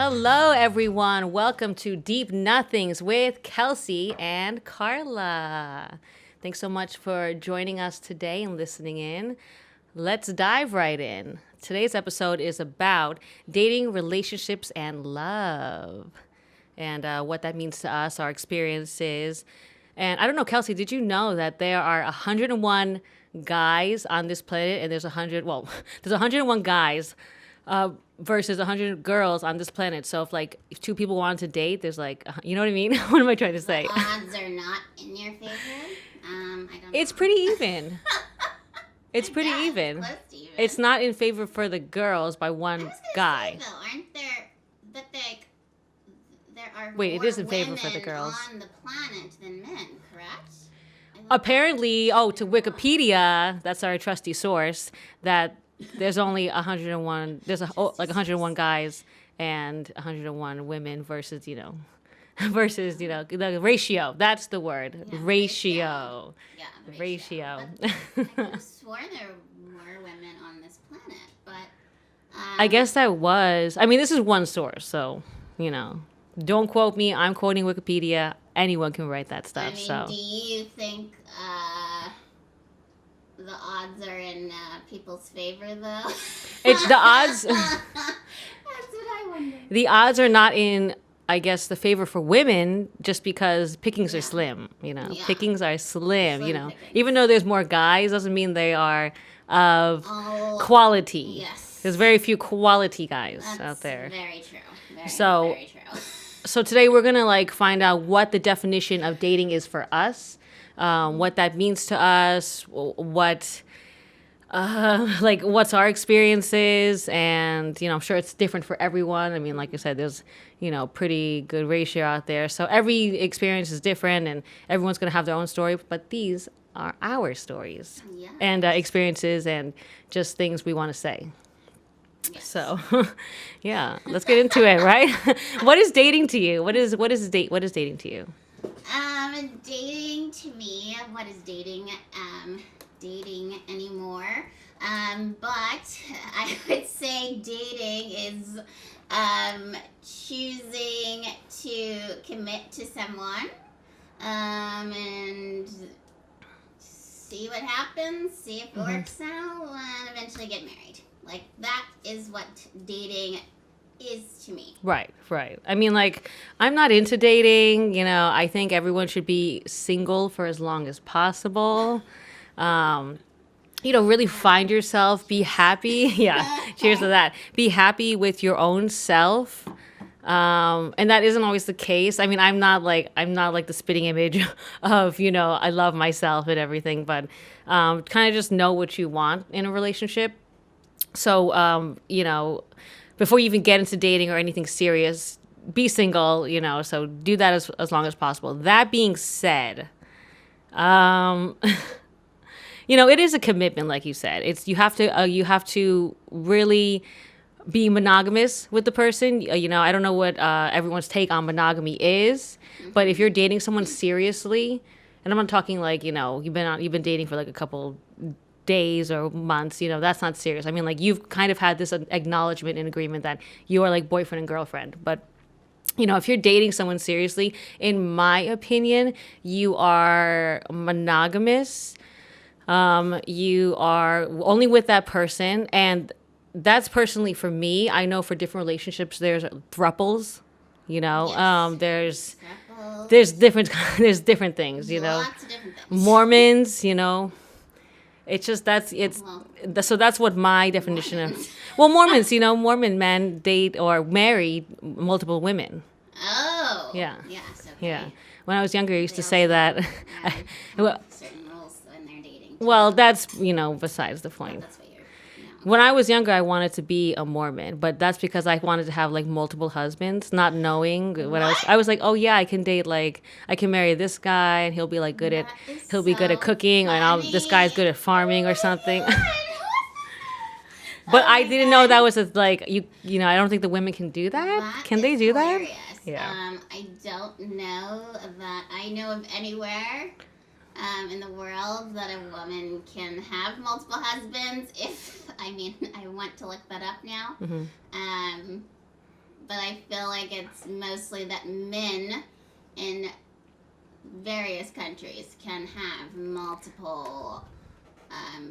Hello, everyone. Welcome to Deep Nothings with Kelsey and Carla. Thanks so much for joining us today and listening in. Let's dive right in. Today's episode is about dating, relationships, and love, and what that means to us, our experiences. And I don't know, Kelsey, did you know that there are 101 guys on this planet, and there's 101 guys versus 100 girls on this planet. So if two people wanted to date, there's you know what I mean? What am I trying to say? The odds are not in your favor. I don't know. It's pretty even. It's pretty even. Close to even. It's not in favor for the girls by one guy. Say, though, aren't there? But there are Wait, more it is in favor for the women girls on the planet than men, correct? Apparently, to Wikipedia, that's our trusty source, that there's only 101. There's 101 guys and 101 women versus the ratio. That's the word. Yeah, ratio. Yeah, the ratio. I could have sworn there were more women on this planet, but I guess that was. I mean, this is one source, so don't quote me. I'm quoting Wikipedia. Anyone can write that stuff. Do you think the odds are in people's favor, though? It's the odds. That's what I wonder. The odds are not in, I guess, the favor for women just because pickings are slim. Yeah. Pickings are slim. Pickings. Even though there's more guys, doesn't mean they are of quality. Yes. There's very few quality guys out there. Very true. Very true. So today we're gonna find out what the definition of dating is for us, what that means to us, what's our experiences, and I'm sure it's different for everyone. I mean, like I said, there's pretty good ratio out there, so every experience is different, and everyone's gonna have their own story. But these are our stories and experiences, and just things we want to say. Yes. So, yeah, let's get into it, right? What is dating to you? What is dating to you? Dating to me, what is dating? Dating anymore. But I would say dating is choosing to commit to someone, and see what happens, see if it works out, and eventually get married. That is what dating is to me. Right. I mean, I'm not into dating. I think everyone should be single for as long as possible. Really find yourself, be happy. Yeah, cheers to that. Be happy with your own self. And that isn't always the case. I mean, I'm not like the spitting image of, I love myself and everything, but kind of just know what you want in a relationship. So, before you even get into dating or anything serious, be single, so do that as long as possible. That being said, it is a commitment, like you said. You have to really be monogamous with the person. I don't know what everyone's take on monogamy is, but if you're dating someone seriously, and I'm not talking you've been dating for a couple days or months, that's not serious. I mean, you've kind of had this acknowledgement and agreement that you are boyfriend and girlfriend. But if you're dating someone seriously, in my opinion, you are monogamous. You are only with that person, and that's personally for me. I know for different relationships there's thruples, Yes. there's different there's different things, Lots of different things. Mormons, it's just so that's what my definition of Mormons, Mormon men date or marry multiple women. Oh. Yeah. Yes. Okay. Yeah. When I was younger, I used to say that. Certain rules when they're dating. Well, that's besides the point. That's what you're. When I was younger, I wanted to be a Mormon, but that's because I wanted to have multiple husbands, not knowing what I was like, oh yeah, I can date I can marry this guy and he'll be good at cooking, and this guy's good at farming or something. But I didn't know that was I don't think the women can do that. Can they do hilarious. that? Yeah. I don't know that I know of anywhere in the world that a woman can have multiple husbands. I want to look that up now. but I feel like it's mostly that men in various countries can have multiple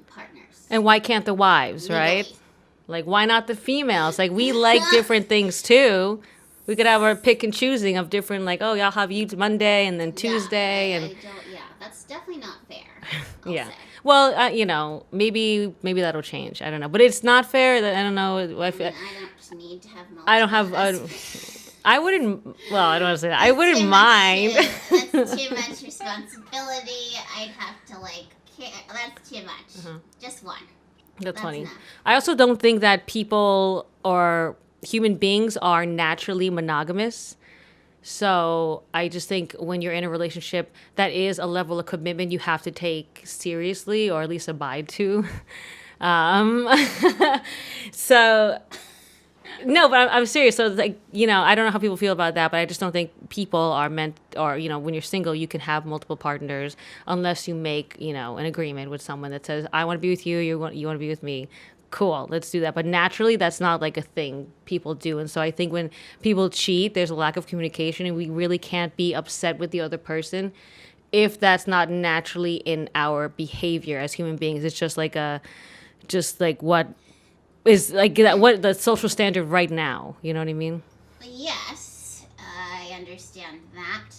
partners. And why can't the wives, right? Legally. Like, why not the females? Like, we like different things too. We could have our pick and choosing of different, like, oh, y'all have you Monday and then Tuesday. Yeah, and I don't, yeah, that's definitely not fair. I'll yeah. say. Well, you know, maybe that'll change. I don't know, but it's not fair. That I don't know. I don't need to have multiple. I don't have. I wouldn't. Well, I don't want to say that. I wouldn't mind. That's too much responsibility. I'd have to that's too much. Just one. That's funny. Enough. I also don't think that people or human beings are naturally monogamous. So I just think when you're in a relationship, that is a level of commitment you have to take seriously, or at least abide to. Um, so no, but I'm serious. So like, you know, I don't know how people feel about that, but I just don't think people are meant, or, you know, when you're single, you can have multiple partners unless you make, you know, an agreement with someone that says, I want to be with you, you want to be with me. Cool, let's do that. But naturally, that's not like a thing people do. And so I think when people cheat, there's a lack of communication, and we really can't be upset with the other person if that's not naturally in our behavior as human beings. It's just like what is like that, what the social standard right now. You know what I mean? Yes, I understand that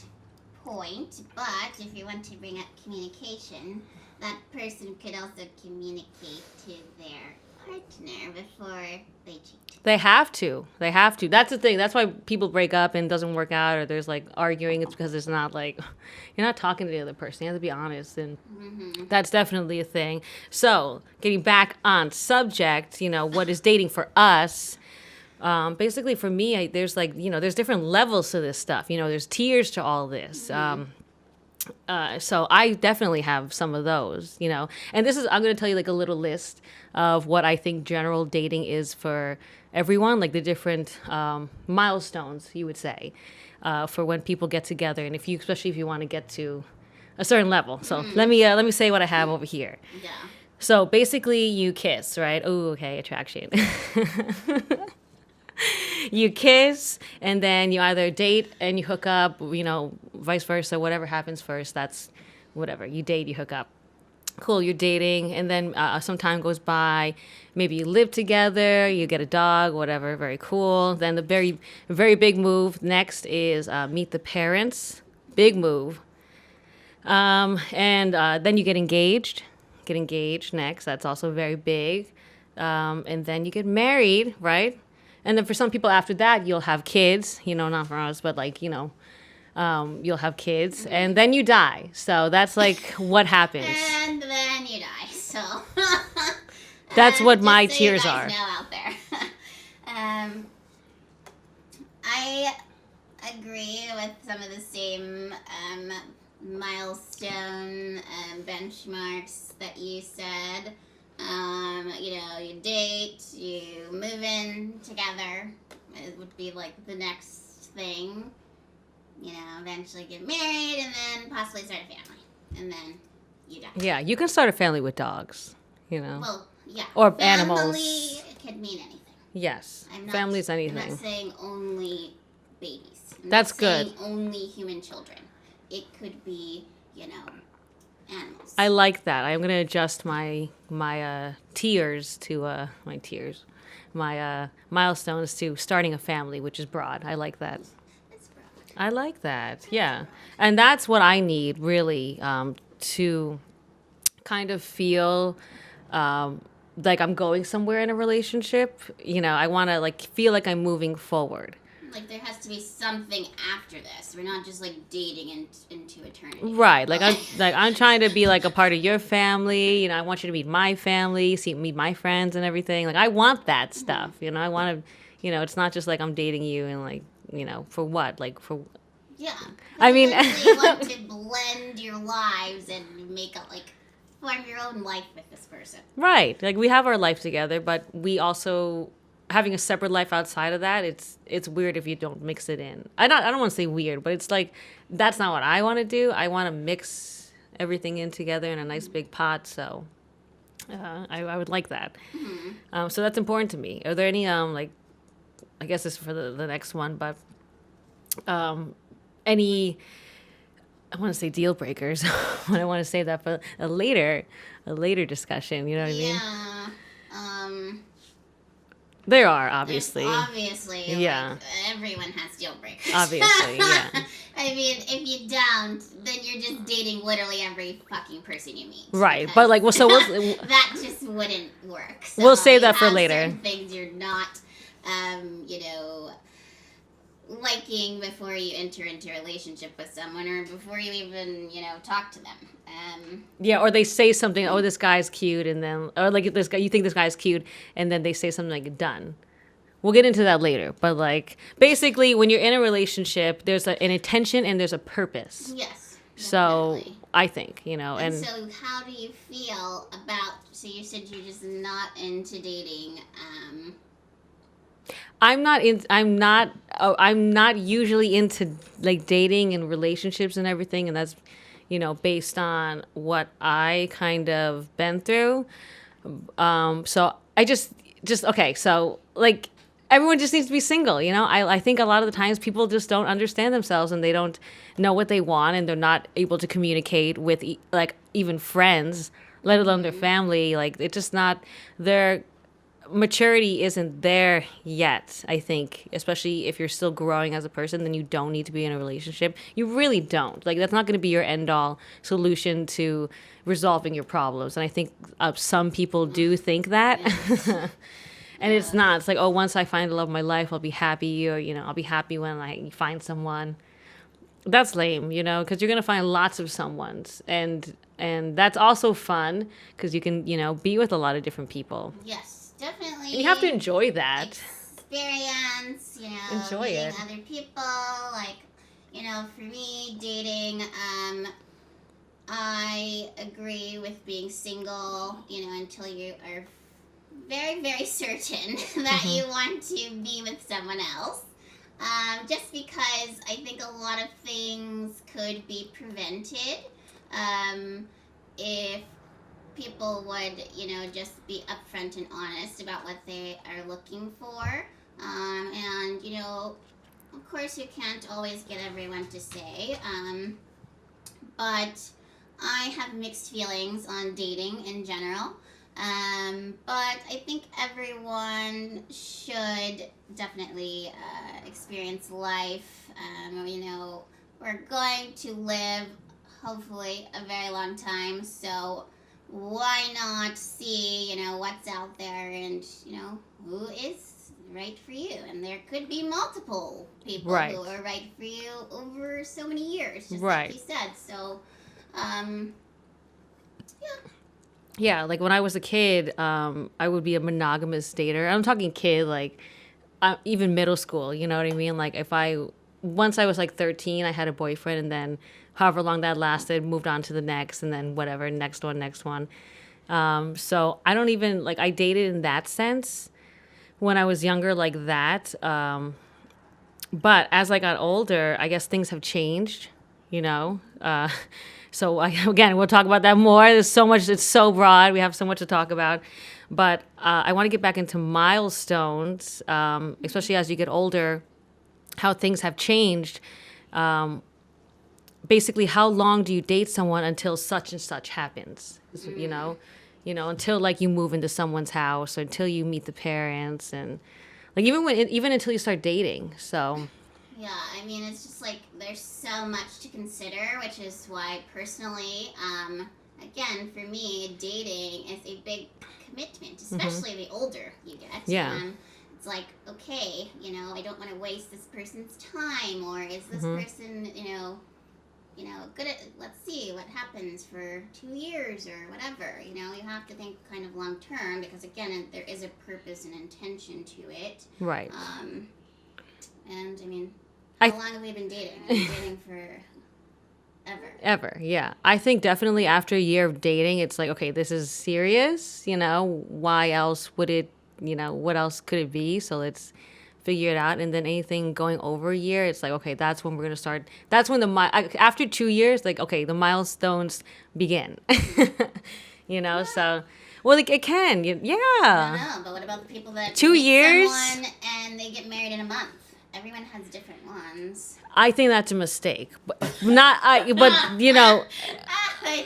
point. But if you want to bring up communication, that person could also communicate to their partner before they cheat. They have to. That's the thing. That's why people break up and it doesn't work out, or there's like arguing. It's because it's not like you're not talking to the other person. You have to be honest, and that's definitely a thing. So getting back on subject, you know, what is dating for us? Basically, for me, there's like, you know, there's different levels to this stuff. You know, there's tiers to all this. So I definitely have some of those, you know, and I'm going to tell you like a little list of what I think general dating is for everyone, like the different milestones, you would say, for when people get together, and especially if you want to get to a certain level. So let me say what I have over here. Yeah. So basically, you kiss, right? Oh, okay, attraction. You kiss, and then you either date and you hook up, you know, vice versa. Whatever happens first, that's whatever. You date, you hook up. Cool, you're dating, and then some time goes by. Maybe you live together, you get a dog, whatever. Very cool. Then the very, very big move next is meet the parents. Big move. And then you get engaged. Get engaged next. That's also very big. And then you get married, right? And then for some people after that, you'll have kids, you know, not for us, but like, you know, you'll have kids, and then you die. So that's like what happens. And then you die. So that's what my just so tiers you are. guys know out there. I agree with some of the same milestone benchmarks that you said. You know, you date, you move in together. It would be like the next thing. You know, eventually get married, and then possibly start a family, and then you die. Yeah, you can start a family with dogs, you know. Well, yeah. Or family animals. It could mean anything. Yes, I'm family's anything. I'm not saying only babies. That's not good. saying only human children. It could be, you know, animals. I like that. I'm gonna adjust my tiers to my milestones to starting a family, which is broad. I like that. It's broad. I like that. Yeah, and that's what I need really to kind of feel like I'm going somewhere in a relationship. You know, I want to like feel like I'm moving forward. Like there has to be something after this. We're not just like dating into eternity. Right. Like I'm trying to be like a part of your family. You know, I want you to meet my family, meet my friends and everything. Like I want that stuff. You know, I want to. You know, it's not just like I'm dating you and like, you know, for what? Like for. Yeah. I mean, you want to blend your lives and make a form your own life with this person. Right. Like we have our life together, but we also having a separate life outside of that. It's weird if you don't mix it in. I don't want to say weird, but it's like that's not what I want to do. I want to mix everything in together in a nice big pot. So I would like that. Mm-hmm. So that's important to me. Are there any I guess this is for the next one, but any, I want to say deal breakers. I want to say that for a later discussion. You know what I mean? Yeah. There are There's obviously. obviously, Yeah. like, everyone has deal breakers. Obviously, yeah. I mean, if you don't, then you're just dating literally every fucking person you meet. Right, because but like, well, so we'll that just wouldn't work. So We'll save that you for have later. certain things you're not, you know, liking before you enter into a relationship with someone, or before you even, you know, talk to them. yeah, or they say something. Oh, this guy's cute, and then or like this guy, you think this guy's cute, and then they say something like done. We'll get into that later, but like basically, when you're in a relationship, there's an intention and there's a purpose. Yes. So Definitely. I think, you know, And and so, how do you feel about? So you said you're just not into dating. I'm not in. I'm not usually into like dating and relationships and everything, and that's, you know, based on what I kind of been through. So I just okay. So like everyone just needs to be single. You know, I think a lot of the times people just don't understand themselves and they don't know what they want, and they're not able to communicate with like even friends, let alone their family. Like it's just not their maturity isn't there yet. I think, especially if you're still growing as a person, then you don't need to be in a relationship. You really don't. Like that's not going to be your end all solution to resolving your problems. And I think some people do think that. And it's not. It's like, oh, once I find the love of my life, I'll be happy, or, you know, I'll be happy when I find someone. That's lame, you know, because you're gonna find lots of someones, and that's also fun because you can, you know, be with a lot of different people. Yes, definitely. And you have to enjoy that. Experience, you know, Enjoy meeting it. other people. Like, you know, for me, dating. I agree with being single. You know, until you are very, very certain that you want to be with someone else. Just because I think a lot of things could be prevented if people would, you know, just be upfront and honest about what they are looking for. And, you know, of course, you can't always get everyone to say, but I have mixed feelings on dating in general. But I think everyone should definitely experience life. You know, we're going to live, hopefully, a very long time. So why not see, you know, what's out there and, you know, who is right for you? And there could be multiple people Right. who are right for you over so many years, just Right. like you said. So, yeah. Yeah, like when I was a kid, I would be a monogamous dater. I'm talking kid, like even middle school. You know what I mean? Like once I was like 13, I had a boyfriend, and then however long that lasted, moved on to the next, and then whatever, next one. So I don't even like I dated in that sense when I was younger, like that. But as I got older, I guess things have changed. You know. So again, we'll talk about that more. There's so much. It's so broad. We have so much to talk about. But I want to get back into milestones, especially as you get older, how things have changed. Basically, how long do you date someone until such and such happens? You know, until like you move into someone's house, or until you meet the parents, and like even until you start dating. So. Yeah, I mean, it's just like there's so much to consider, which is why personally, again, for me, dating is a big commitment, especially the older you get. Yeah. It's like, okay, you know, I don't want to waste this person's time, or is this person, you know, good at, let's see what happens for 2 years or whatever. You know, you have to think kind of long term because, again, there is a purpose and intention to it. Right. And I mean, how long have we been dating? We've been dating for ever. Yeah. I think definitely after a year of dating, it's like, okay, this is serious. You know, why else would it, you know, what else could it be? So let's figure it out. And then anything going over a year, it's like, okay, that's when we're going to start. That's when after 2 years, like, okay, the milestones begin. You know, so. Well, like it can, yeah. I don't know, but what about the people that 2 meet years? someone and they get married in month. Everyone has different ones. I think that's a mistake. But you know, I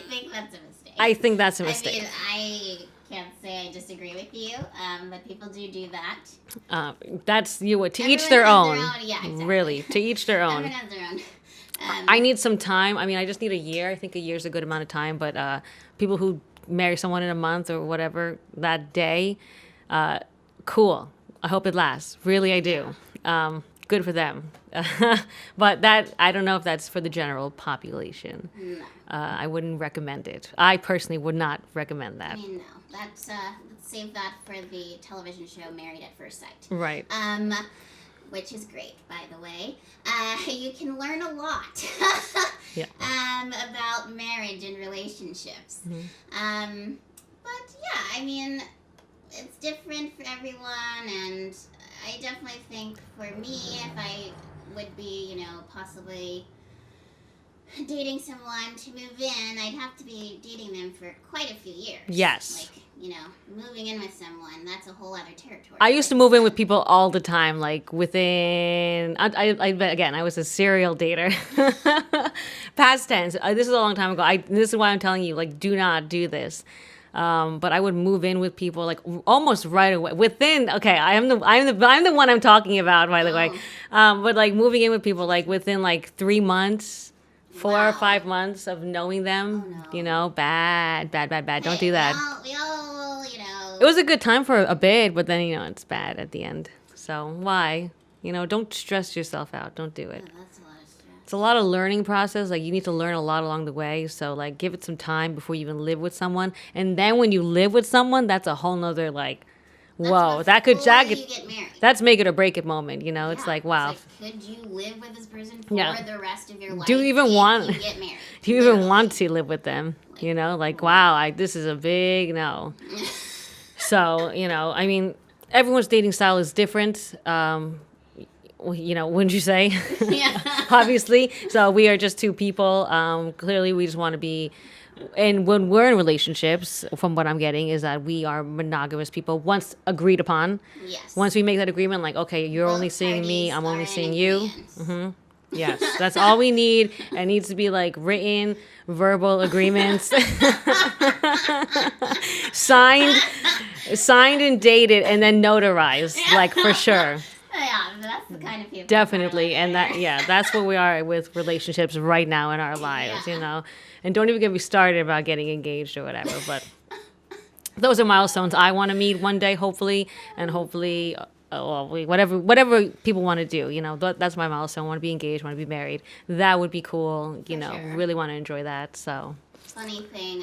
think that's a mistake. I think that's a mistake. I mean, I can't say I disagree with you, but people do that. That's to Everyone each their has own. Yeah, exactly. Really, to each their own. Everyone has their own. I need some time. I mean, I just need a year. I think a year is a good amount of time. But people who marry someone in a month or whatever that day, cool. I hope it lasts. Really, I do. Good for them. But that, I don't know if that's for the general population. No. I wouldn't recommend it. I personally would not recommend that. I mean, no. Let's save that for the television show Married at First Sight. Right. Which is great, by the way. You can learn a lot Yeah. about marriage and relationships. Mm-hmm. But yeah, I mean, it's different for everyone, and I definitely think for me, if I would be, possibly dating someone to move in, I'd have to be dating them for quite a few years. Yes. Like, moving in with someone, that's a whole other territory. I used to move in with people all the time, like within. I was a serial dater. Past tense. This is a long time ago. This is why I'm telling you, like, do not do this. But I would move in with people like almost right away. I'm the one I'm talking about, by the way. But like moving in with people like within like 3 months, 4 or 5 months of knowing them. Oh, no. Bad. Don't do that. We all, It was a good time for a bit, but then it's bad at the end. So why? Don't stress yourself out. Don't do it. That's a lot of stress. It's a lot of learning process. Like, you need to learn a lot along the way. So, like, give it some time before you even live with someone. And then when you live with someone, that's a whole nother, like, whoa. You get married. That's make it or break it moment, It's like, wow. It's like, could you live with this person for the rest of your life? Do you even want... You get married? Do you even want to live with them? Like, wow, this is a big no. So, I mean, everyone's dating style is different. Wouldn't you say? Yeah. Obviously. So we are just two people. Clearly, we just want to be. And when we're in relationships, from what I'm getting, is that we are monogamous people once agreed upon. Yes. Once we make that agreement, like, okay, you're Both only seeing me, I'm only parties are seeing in you. agreement. Mm-hmm. Yes, that's all we need. It needs to be like written, verbal agreements, signed and dated, and then notarized, like, for sure. Yeah, that's the kind of people. Definitely, and that's what we are with relationships right now in our lives, And don't even get me started about getting engaged or whatever. But those are milestones I want to meet one day, hopefully, and hopefully, whatever people want to do, that's my milestone. I want to be engaged, want to be married. That would be cool, Sure. Really want to enjoy that. So Funny thing,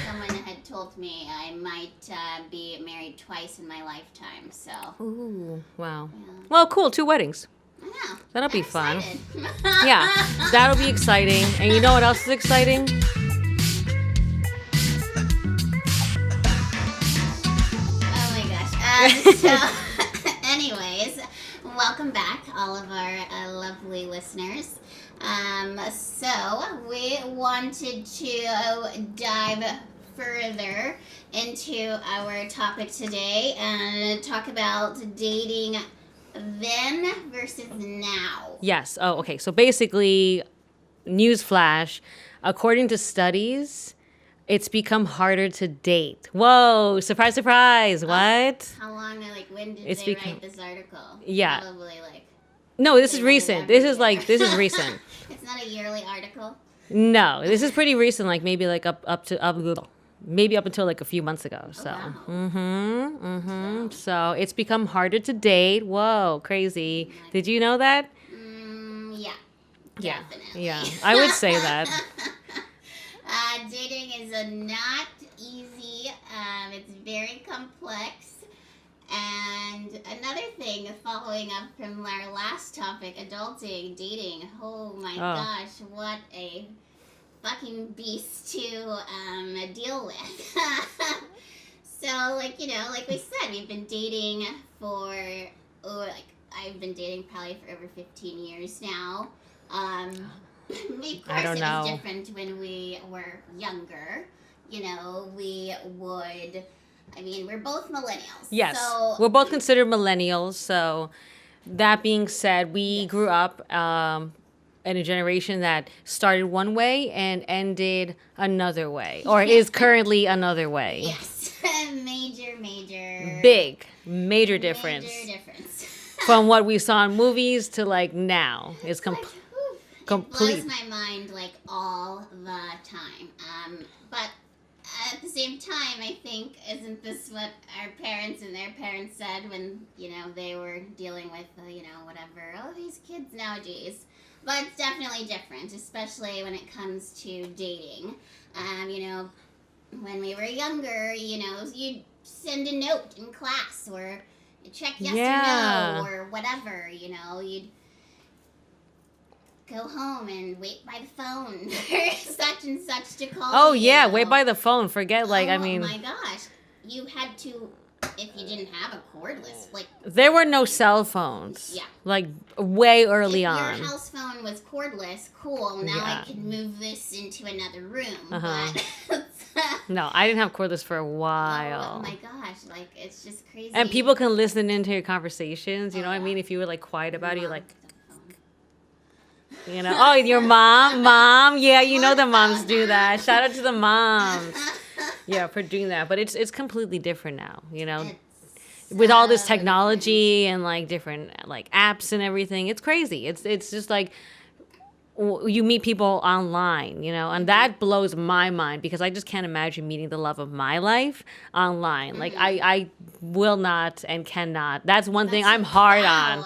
someone had told me I might be married twice in my lifetime. So. ooh, wow. Yeah. Well, cool. 2 weddings. I know. That'll be I'm fun. excited. Yeah, that'll be exciting. And you know what else is exciting? Oh my gosh. So, anyways, welcome back, all of our lovely listeners. So we wanted to dive further into our topic today and talk about dating then versus now. Yes. Oh, okay. So basically, newsflash, according to studies, it's become harder to date. Whoa, surprise, surprise. What? How long, when did they write this article? Yeah. Probably, No, this is recent. This is recent. It's not a yearly article? No, this is pretty recent, like maybe like up until like a few months ago. So, wow. So it's become harder to date. Whoa, crazy. Did you know that? Yeah. Yeah. Definitely. Yeah, I would say that. Dating is not easy. It's very complex. And another thing, following up from our last topic, adulting, dating. Oh my gosh, what a fucking beast to deal with. So, like we said, we've been dating for, I've been dating probably for over 15 years now. Of course, I don't know. It was different when we were younger. We're both millennials. Yes, So, we're both considered millennials. So that being said, we grew up in a generation that started one way and ended another way, or is currently another way. Yes. major. Big, major difference. Major difference. From what we saw in movies to like now is complete. It blows my mind like all the time. But at the same time, I think, isn't this what our parents and their parents said when, they were dealing with, whatever, these kids nowadays. But it's definitely different, especially when it comes to dating. When we were younger, you'd send a note in class or check yes or no or whatever, you'd go home and wait by the phone for such and such to call Oh, you. yeah, wait by the phone. Forget, Oh my gosh. You had to, if you didn't have a cordless, there were no cell phones. Yeah. Like, way early if on. Your house phone was cordless, cool. Now I can move this into another room. But... No, I didn't have cordless for a while. Oh my gosh, it's just crazy. And people can listen into your conversations, you know what I mean? If you were, quiet about it, you're like... oh, your mom, yeah, the moms do that. Shout out to the moms, for doing that. But it's completely different now, with all this technology and different apps and everything. It's crazy. It's just you meet people online, and that blows my mind because I just can't imagine meeting the love of my life online. Mm-hmm. I will not and cannot. That's one thing I'm hard on.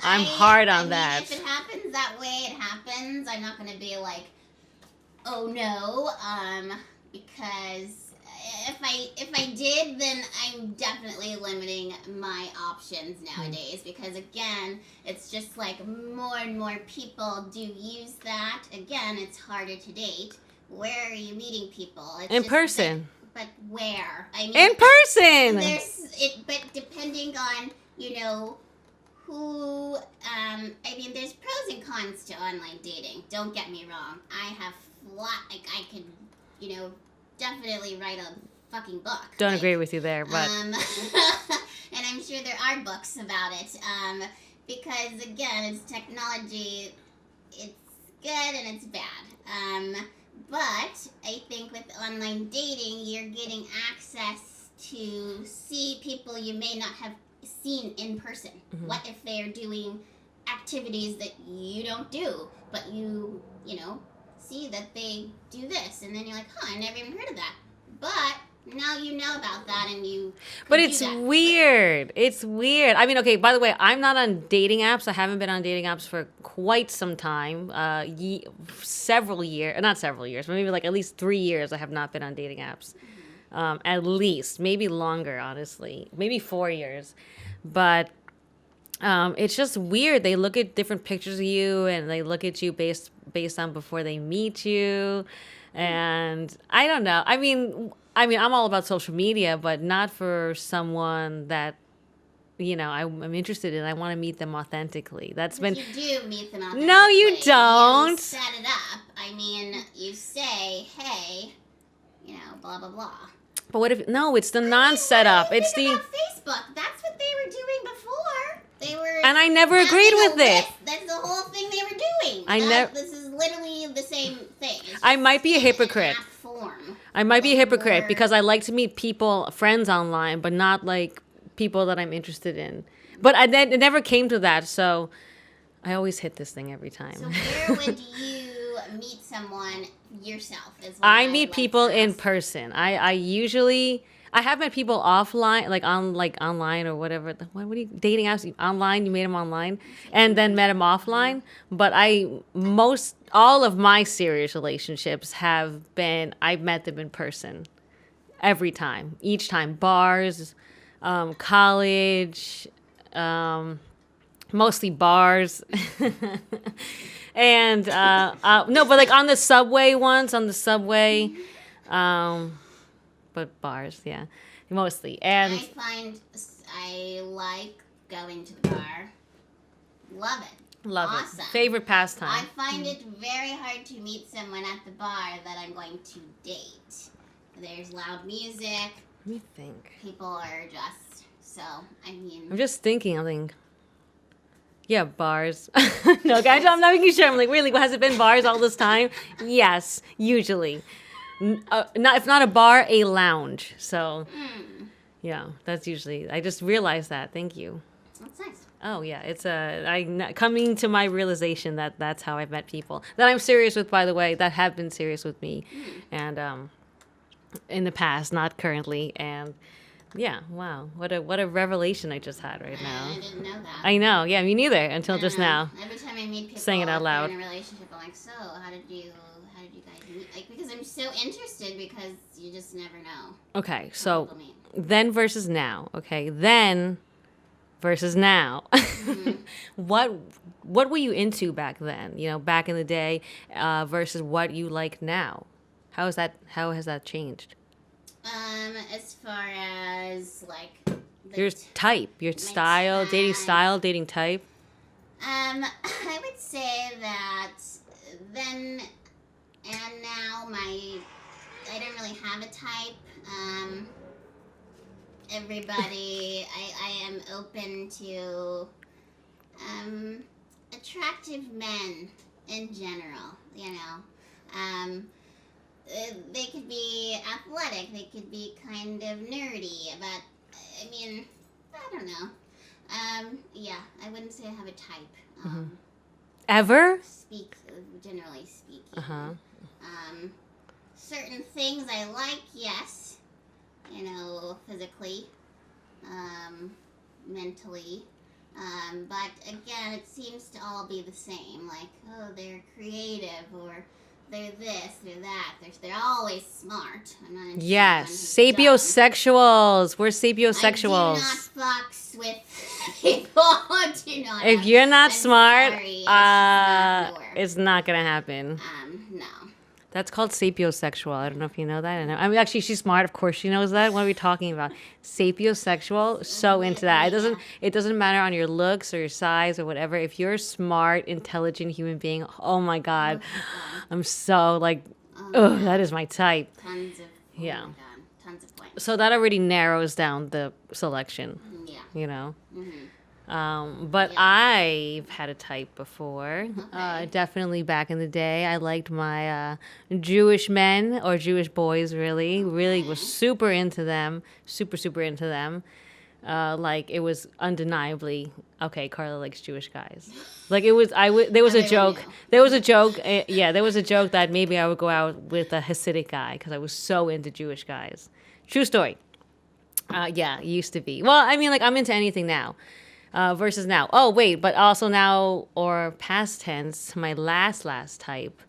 I'm hard on that. If it happens that way, it happens. I'm not going to be like, oh no, because if I did, then I'm definitely limiting my options nowadays because again, it's just more and more people do use that. Again, it's harder to date. Where are you meeting people? It's in person. But where? In person. But depending on who. There's pros and cons to online dating. Don't get me wrong. I have I could, definitely write a fucking book. Don't agree with you there, but and I'm sure there are books about it. Because again, it's technology. It's good and it's bad. But I think with online dating, you're getting access to see people you may not have seen in person. Mm-hmm. What if they're doing activities that you don't do, but you see that they do this, and then you're like, I never even heard of that. But now you know about that, and you. But it's weird. It's weird. Okay. By the way, I'm not on dating apps. I haven't been on dating apps for quite some time. Several years, not several years, but maybe at least 3 years. I have not been on dating apps. At least, maybe longer. Honestly, maybe 4 years. But it's just weird. They look at different pictures of you, and they look at you based on before they meet you, and I don't know. I'm all about social media, but not for someone that I'm interested in. I want to meet them authentically. You do meet them authentically. No, you don't. You set it up. You say, hey, blah blah blah. But what if it's the non-setup? It's the about Facebook. That's what they were doing before. They were, and I never agreed with it. That's the whole thing they were doing. This is literally the same thing. I might be a hypocrite. I might be a hypocrite because I like to meet friends online, but not people that I'm interested in. But it never came to that, so I always hit this thing every time. So where would you meet someone yourself? I meet people in person. I have met people offline, online or whatever. What are you dating apps? Online, you made them online, and then met them offline. But all of my serious relationships I've met them in person, every time, each time. Bars, college, mostly bars, and no, but on the subway once but bars, yeah, mostly. And I like going to the bar. Love it. Awesome. It. Favorite pastime. I find it very hard to meet someone at the bar that I'm going to date. There's loud music. Let me think. People are just, I'm just thinking. Yeah, bars. No, guys, I'm not making sure. I'm like, really? Has it been bars all this time? Yes, usually. Not if not a bar, a lounge. So, yeah, that's usually. I just realized that. Thank you. That's nice. Oh yeah, it's coming to my realization that that's how I've met people that I'm serious with. By the way, that have been serious with me, and in the past, not currently, and. Yeah, wow. What a revelation I just had right now. I didn't know that. I know. Yeah, me neither until just know. now. Every time I meet people Saying it out loud. in a relationship, I'm like, so how did you guys meet? Like, because I'm so interested because you just never know. Okay, so then versus now. Okay, then versus now. What were you into back then? You know, back in the day, versus what you like now. How has that changed? As far as like Your type, your style, dating type. I would say that then and now I don't really have a type. Everybody, I am open to attractive men in general. You know. They could be athletic, they could be kind of nerdy, but I mean, I don't know. Yeah, I wouldn't say I have a type. Ever? Generally speaking. Uh-huh. Certain things I like, yes. You know, physically, mentally. But again, it seems to all be the same. Like, oh, they're creative, or they're this, they're that. They're always smart. I'm not into yes, sapiosexuals. We're sapiosexuals. I do not fucks with people who do not. If you're not smart, sorry, it's not gonna happen. No. That's called sapiosexual. I don't know if you know that. I mean, actually, she's smart. Of course, she knows that. What are we talking about? Sapiosexual. So into that. It doesn't matter on your looks or your size or whatever. If you're a smart, intelligent human being, oh my god, I'm so like, that is my type. Tons of. Yeah. Oh my god, tons of points. So that already narrows down the selection. Yeah. You know. Mm-hmm. But I've had a type before. Okay. Definitely back in the day. I liked my Jewish men or Jewish boys, really. Really was super into them. Super into them. Like, it was undeniably, okay, Carla likes Jewish guys. Like, it was, there was a joke. There was a joke. There was a joke that maybe I would go out with a Hasidic guy because I was so into Jewish guys. True story. Yeah, it used to be. Well, I mean, like, I'm into anything now. Versus now. Oh, wait, but also now, or past tense, my last type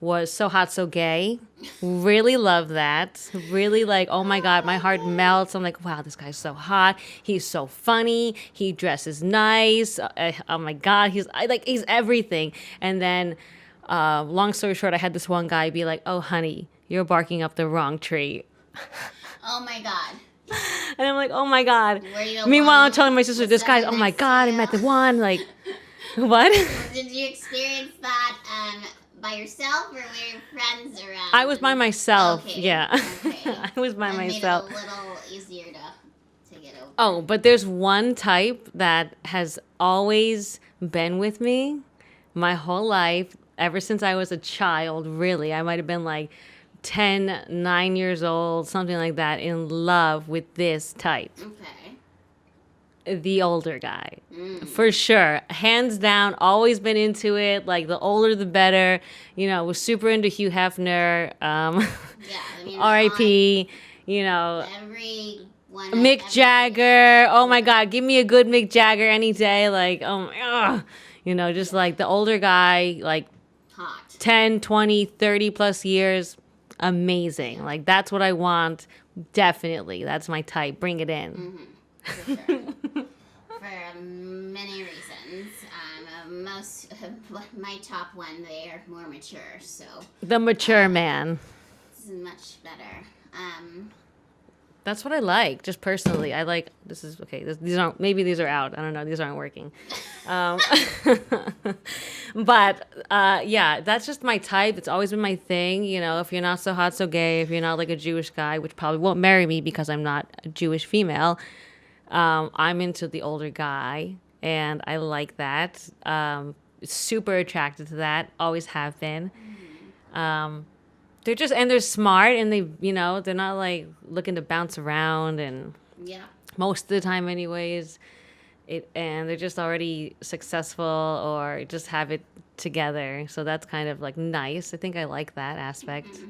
was So Hot, So Gay. Really love that. Really like, oh my God, my heart melts. I'm like, wow, this guy's so hot. He's so funny. He dresses nice. Oh my God, he's everything. And then, long story short, I had this one guy be like, oh, honey, you're barking up the wrong tree. Oh my God. And I'm like, oh my God. Meanwhile, I'm telling my sister, this guy's, oh my God, I met the one. Like, what? Did you experience that by yourself, or were your friends around? I was by myself. Okay. Yeah. Okay. I was by myself. Made it a little easier to get over. Oh, but there's one type that has always been with me my whole life, ever since I was a child, really. I might have been like 10, 9 years old, something like that, in love with this type. Okay. The older guy. For sure. Hands down, always been into it. Like, the older the better. You know, was super into Hugh Hefner. R.I.P. You know. Mick Jagger. Oh my God, give me a good Mick Jagger any day. Like, you know, just like the older guy, like hot. 10, 20, 30 plus years. Amazing. Like, that's what I want. Definitely. That's my type. Bring it in. For sure. For many reasons. My top one, they are more mature, so. The mature man. This is much better. That's what I like, just personally. I like, this is, okay, these are out. I don't know, these aren't working. But, yeah, that's just my type. It's always been my thing. You know, if you're not so hot, so gay, if you're not like a Jewish guy, which probably won't marry me because I'm not a Jewish female, I'm into the older guy. and I like that. Super attracted to that. Always have been. They're just, and they're smart, and they, they're not like looking to bounce around, and Yeah. most of the time, anyways. And they're just already successful or just have it together. So that's kind of like nice. I think I like that aspect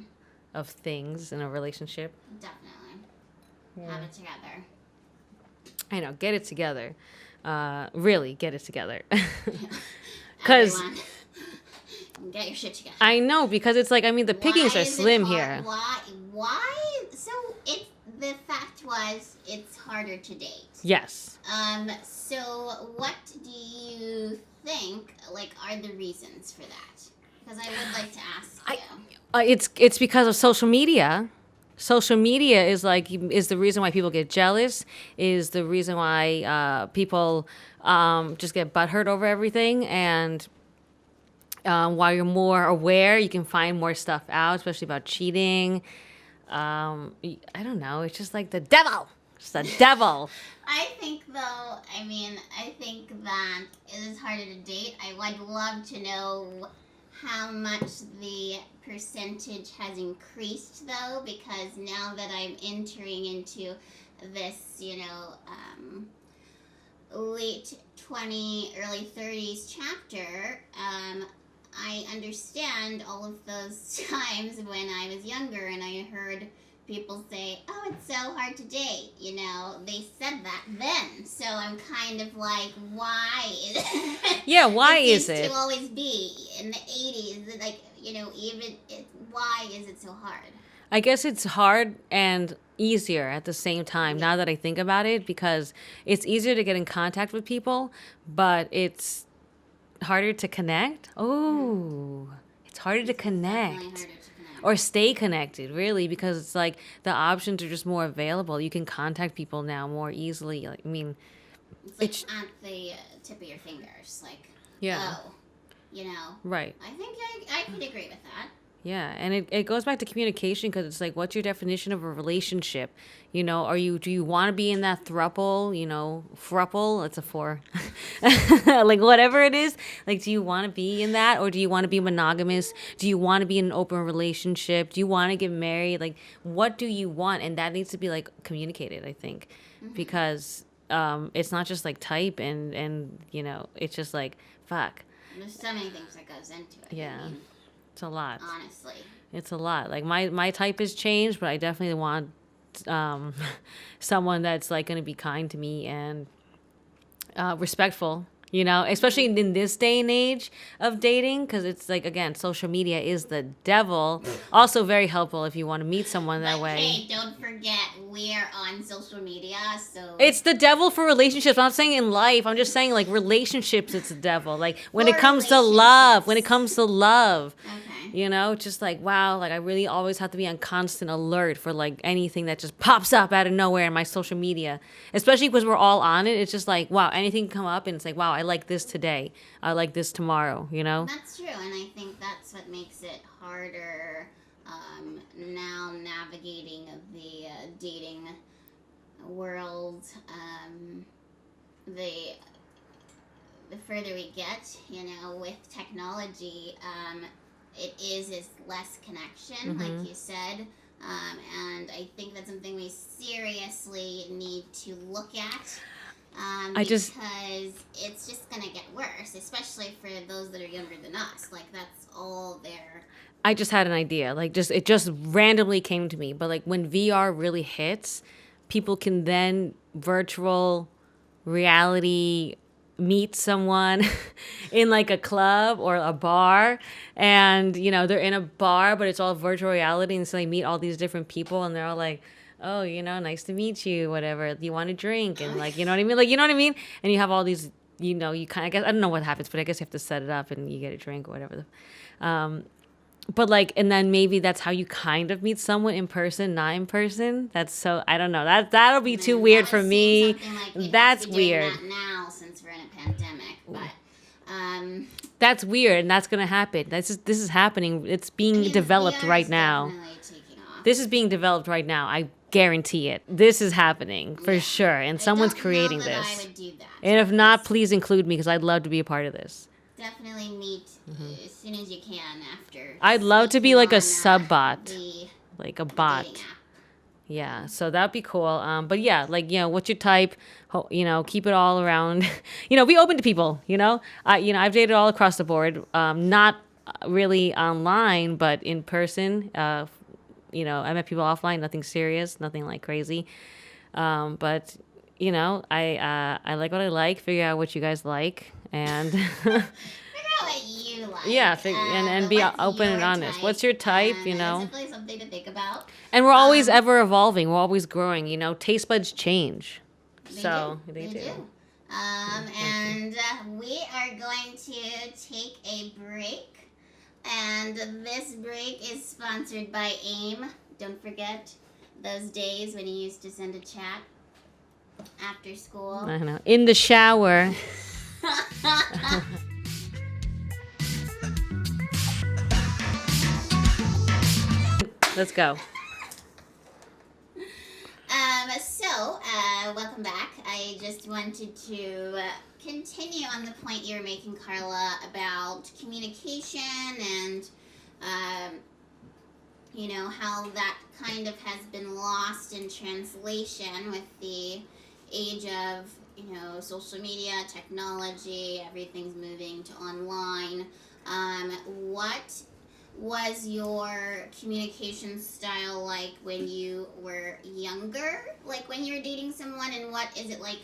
of things in a relationship. Definitely. Have it together. I know, get it together. Really get it together. Because Everyone, get your shit together. I know, because it's like, I mean, the pickings Why are is it slim hard? here. Why? So the fact was it's harder to date. Yes. So what do you think, like, are the reasons for that? Because I would like to ask you. It's because of social media. Social media is the reason why people get jealous, is the reason why people just get butthurt over everything, and while you're more aware, you can find more stuff out, especially about cheating. I don't know. It's just like the devil. It's the devil. I think, though, I think that it is harder to date. I would love to know how much the percentage has increased, though, because now that I'm entering into this, late 20, early 30s chapter, I understand all of those times when I was younger and I heard people say, oh, it's so hard to date. They said that then. So I'm kind of like, why is it? Yeah, why is it? it? To always be in the 80s, like, why is it so hard? I guess it's hard and easier at the same time, now that I think about it, because it's easier to get in contact with people, but it's harder to connect. Oh, it's harder to connect. Or stay connected, really, because it's like the options are just more available. You can contact people now more easily. Like, I mean, it's like at the tip of your fingers. Like, right. I think I could agree with that. Yeah, and it goes back to communication, because it's like, what's your definition of a relationship? Do you want to be in that throuple, thruple, it's a 4. Like, whatever it is, like, do you want to be in that, or do you want to be monogamous? Do you want to be in an open relationship? Do you want to get married? Like, what do you want? And that needs to be, like, communicated, I think, because it's not just, like, type and it's just, like, fuck. There's so many things that goes into it. Yeah. It's a lot. Honestly. It's a lot. Like, my type has changed, but I definitely want someone that's like going to be kind to me and respectful, especially in this day and age of dating, because it's like, again, social media is the devil. Also very helpful if you want to meet someone that way. Hey, don't forget, we're on social media, so it's the devil for relationships. I'm not saying in life. I'm just saying, like, relationships, it's the devil. Like, when it comes to love. Okay. Just like, wow, like, I really always have to be on constant alert for, like, anything that just pops up out of nowhere in my social media, especially because we're all on it. It's just like, wow, anything can come up and it's like, wow, I like this today, I like this tomorrow. That's true, and I think that's what makes it harder now navigating the dating world. The further we get, with technology, it is less connection, like you said, and I think that's something we seriously need to look at, because it's just gonna get worse, especially for those that are younger than us. Like, that's all there. I just had an idea, like, it just randomly came to me, but like, when VR really hits, people can then virtual reality meet someone in like a club or a bar, and they're in a bar, but it's all virtual reality, and so they meet all these different people, and they're all like, oh, nice to meet you, whatever, do you want a drink, and like, what I mean, like, what I mean, and you have all these, you kind of, guess, I don't know what happens, but I guess you have to set it up and you get a drink or whatever. But like, and then maybe that's how you kind of meet someone in person, not in person. That's so, I don't know, that'll be too weird for me. Like, that's weird. That now, since we're in a pandemic, but that's weird, and that's gonna happen. This is happening. It's being developed right now. This is being developed right now. I guarantee it. This is happening for sure, and someone's creating I don't know that this. I would do that. And if not, please include me because I'd love to be a part of this. Definitely meet as soon as you can after. I'd love to be like a speaking on, sub-bot, like a bot. dating app. Yeah, so that'd be cool. But yeah, like, what's your type? Keep it all around. Be open to people. I've dated all across the board. Not really online, but in person. I met people offline. Nothing serious, nothing like crazy. But I like what I like. Figure out what you guys like, and Figure out what you like. yeah, and be open and honest. Type? What's your type? That's definitely something to think about. And we're always ever evolving. We're always growing. Taste buds change. They They do. And we are going to take a break. And this break is sponsored by AIM. Don't forget those days when you used to send a chat after school. I know. In the shower. Let's go. Welcome back. I just wanted to continue on the point you were making, Carla, about communication and, how that kind of has been lost in translation with the age of, social media, technology, everything's moving to online. What was your communication style like when you were younger? Like when you were dating someone, and what is it like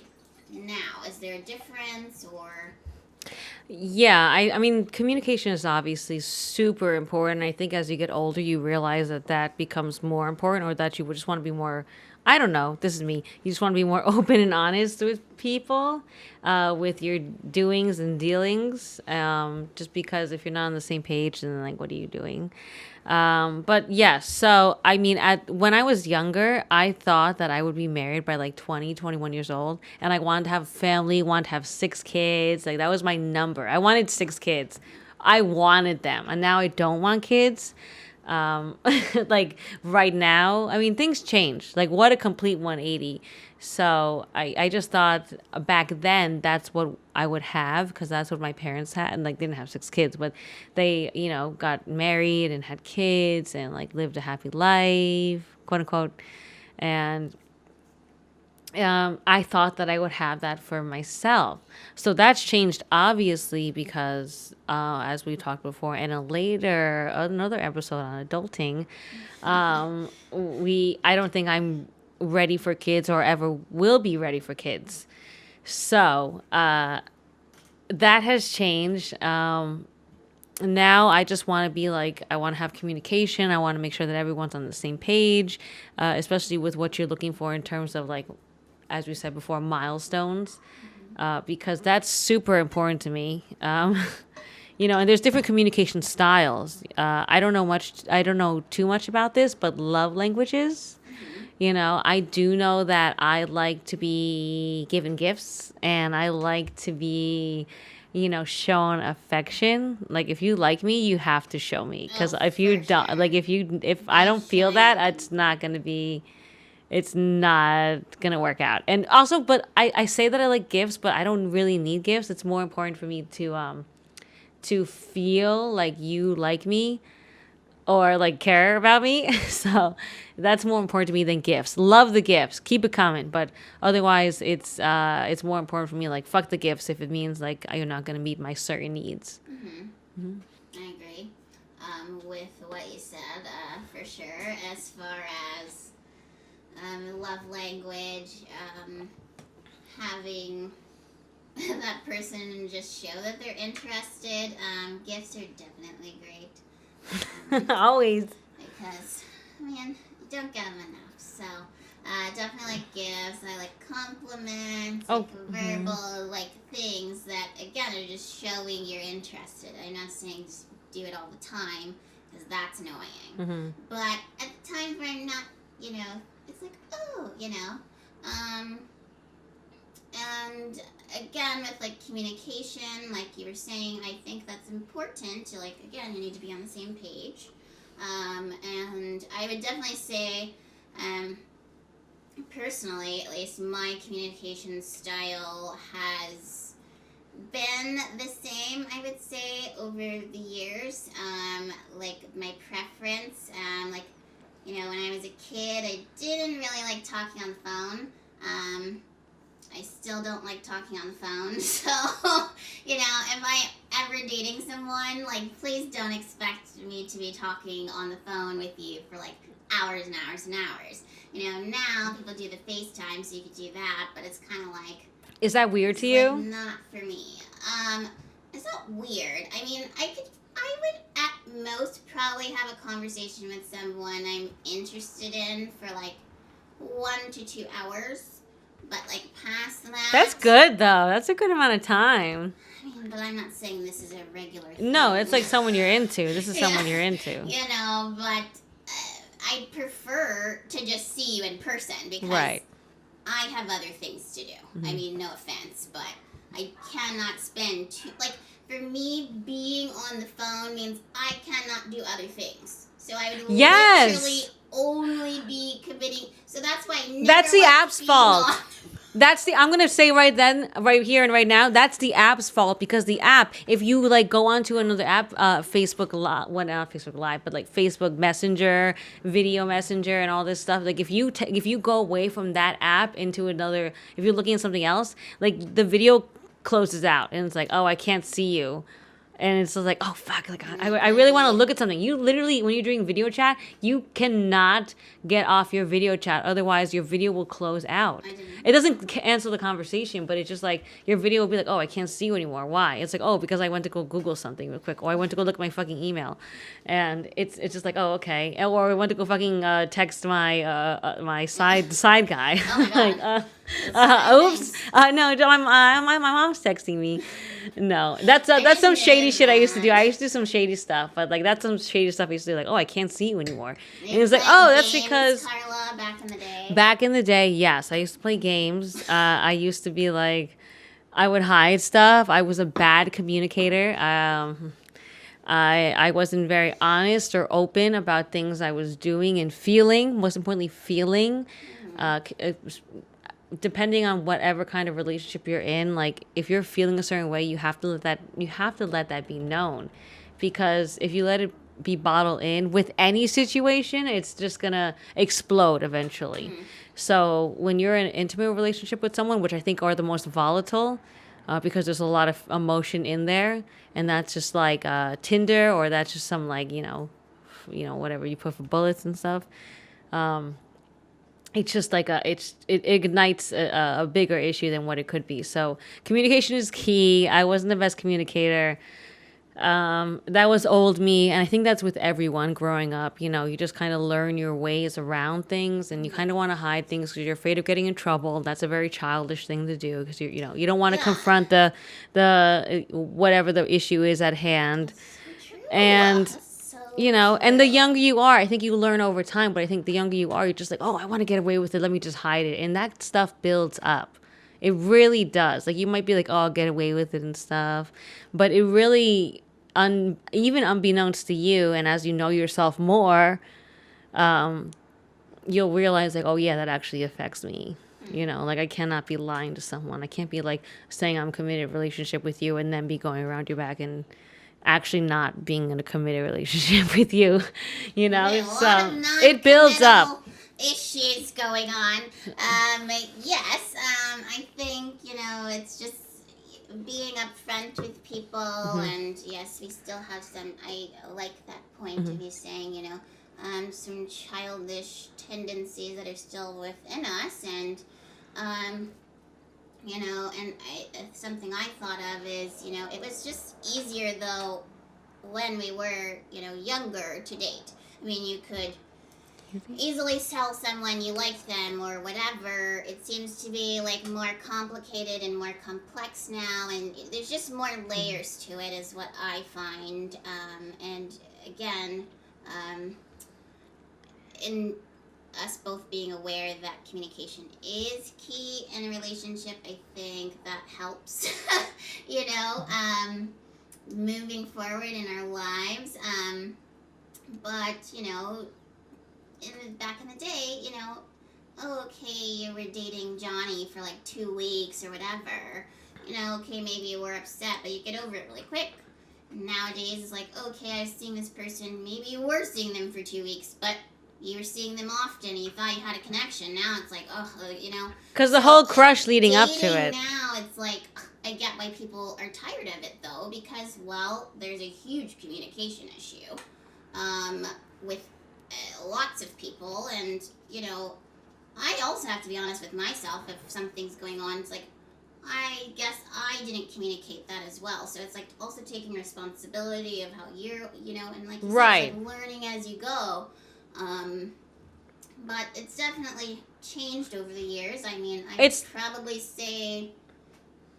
now? Is there a difference or? Yeah, I mean, communication is obviously super important. I think as you get older, you realize that becomes more important, or that you would just want to be more, I don't know, this is me. You just want to be more open and honest with people, with your doings and dealings. Just because if you're not on the same page, then like, what are you doing? But yes, so I mean, when I was younger, I thought that I would be married by like 20, 21 years old. And I wanted to have a family, wanted to have 6 kids. Like that was my number. I wanted 6 kids. I wanted them. And now I don't want kids. Like right now, I mean, things change. Like what a complete 180. So I just thought back then that's what I would have, because that's what my parents had, and like they didn't have 6 kids, but they got married and had kids and like lived a happy life, quote unquote. And I thought that I would have that for myself. So that's changed obviously because as we talked before in another episode on adulting, I don't think I'm ready for kids or ever will be ready for kids. So that has changed. Now I just want to be like, I want to have communication. I want to make sure that everyone's on the same page, especially with what you're looking for in terms of like, as we said before, milestones, because that's super important to me. And there's different communication styles. I don't know too much about this, but love languages. I do know that I like to be given gifts, and I like to be, shown affection. Like if you like me, you have to show me. Because if you don't, sure. Like if I don't feel that, it's not gonna work out. And also, but I say that I like gifts, but I don't really need gifts. It's more important for me to feel like you like me, or like care about me. So that's more important to me than gifts. Love the gifts, keep it coming, but otherwise it's more important for me, like fuck the gifts if it means like you're not going to meet my certain needs. I agree with what you said, for sure. As far as love language, having that person just show that they're interested, gifts are definitely great. Always. Because, man, you don't get them enough. So, definitely like gifts. I like compliments, like verbal, like things that, again, are just showing you're interested. I'm not saying just do it all the time, because that's annoying. But at the times where I'm not, it's like, oh, and again, with like communication, like you were saying, I think that's important to, like, again, you need to be on the same page. And I would definitely say, personally, at least, my communication style has been the same, I would say, over the years. Like my preference, like, when I was a kid, I didn't really like talking on the phone. I still don't like talking on the phone. So, if I ever dating someone, like, please don't expect me to be talking on the phone with you for like hours and hours and hours. Now people do the FaceTime, so you could do that, but it's kind of like, Is that weird to like, you? not for me. It's not weird. I mean, I would at most probably have a conversation with someone I'm interested in for like 1 to 2 hours. But like past that, That's good though. That's a good amount of time. I mean, but I'm not saying this is a regular thing. No, it's like someone you're into. This is someone you're into. But I prefer to just see you in person because Right. I have other things to do. I mean, no offense, but I cannot spend for me, being on the phone means I cannot do other things. So I would literally only be committing. So that's why I never That's the app's fault. On. I'm going to say right here and right now, that's the app's fault, because the app, if you like go onto another app, Facebook Live, well, not Facebook Live, but like Facebook Messenger, Video Messenger and all this stuff, like if you go away from that app into another, if you're looking at something else, like the video closes out and it's like, oh, I can't see you. And it's just like, oh, fuck, like, I really want to look at something. You literally, when you're doing video chat, you cannot get off your video chat. Otherwise, your video will close out. It doesn't cancel the conversation, but it's just like, your video will be like, oh, I can't see you anymore. Why? It's like, oh, because I went to go Google something real quick. Or I went to go look at my fucking email. And it's just like, oh, okay. Or I went to go fucking text my side guy. Oh my God. Oops. No, my mom's texting me. No, that's some shady shit I used to do. I used to do some shady stuff, but like that's some shady stuff I used to do. Like, oh, I can't see you anymore. And it's like, oh, that's because Carla, back in the day. Back in the day, yes, I used to play games. I used to be like, I would hide stuff. I was a bad communicator. I wasn't very honest or open about things I was doing and feeling. Most importantly, feeling. Depending on whatever kind of relationship you're in, like if you're feeling a certain way, you have to let that be known, because if you let it be bottled in with any situation, it's just gonna explode eventually. So when you're in an intimate relationship with someone, which I think are the most volatile, because there's a lot of emotion in there, and that's just like Tinder, or that's just some like whatever you put for bullets and stuff. It's just like it ignites a bigger issue than what it could be. So communication is key. I wasn't the best communicator. That was old me, and I think that's with everyone growing up. You just kind of learn your ways around things, and you kind of want to hide things because you're afraid of getting in trouble. That's a very childish thing to do, because you don't want to confront the whatever the issue is at hand. And and the younger you are, I think you learn over time, but I think the younger you are, you're just like, oh, I want to get away with it. Let me just hide it. And that stuff builds up. It really does. Like, you might be like, oh, I'll get away with it and stuff. But it really, even unbeknownst to you, and as you know yourself more, you'll realize like, oh, yeah, that actually affects me. Like, I cannot be lying to someone. I can't be like saying I'm committed relationship with you and then be going around your back and actually not being in a committed relationship with you, so it builds up. Issues going on. Yes, I think, it's just being upfront with people, and yes, we still have some, I like that point of you saying, some childish tendencies that are still within us, and something I thought of is, it was just easier though when we were, younger to date. I mean, you could easily tell someone you liked them or whatever. It seems to be like more complicated and more complex now, and there's just more layers to it is what I find. And again, in us both being aware that communication is key in a relationship, I think that helps, moving forward in our lives. But, back in the day, oh, okay, you were dating Johnny for like 2 weeks or whatever. Okay, maybe you were upset, but you get over it really quick. Nowadays, it's like, okay, I was seeing this person. Maybe you were seeing them for 2 weeks, but you were seeing them often. And you thought you had a connection. Now it's like, Because the whole crush leading up to it. Now it's like, I get why people are tired of it though, because there's a huge communication issue, with lots of people, and I also have to be honest with myself. If something's going on, it's like, I guess I didn't communicate that as well. So it's like also taking responsibility of how you're, and like you said, it's like learning as you go. But it's definitely changed over the years. I mean, I'd probably say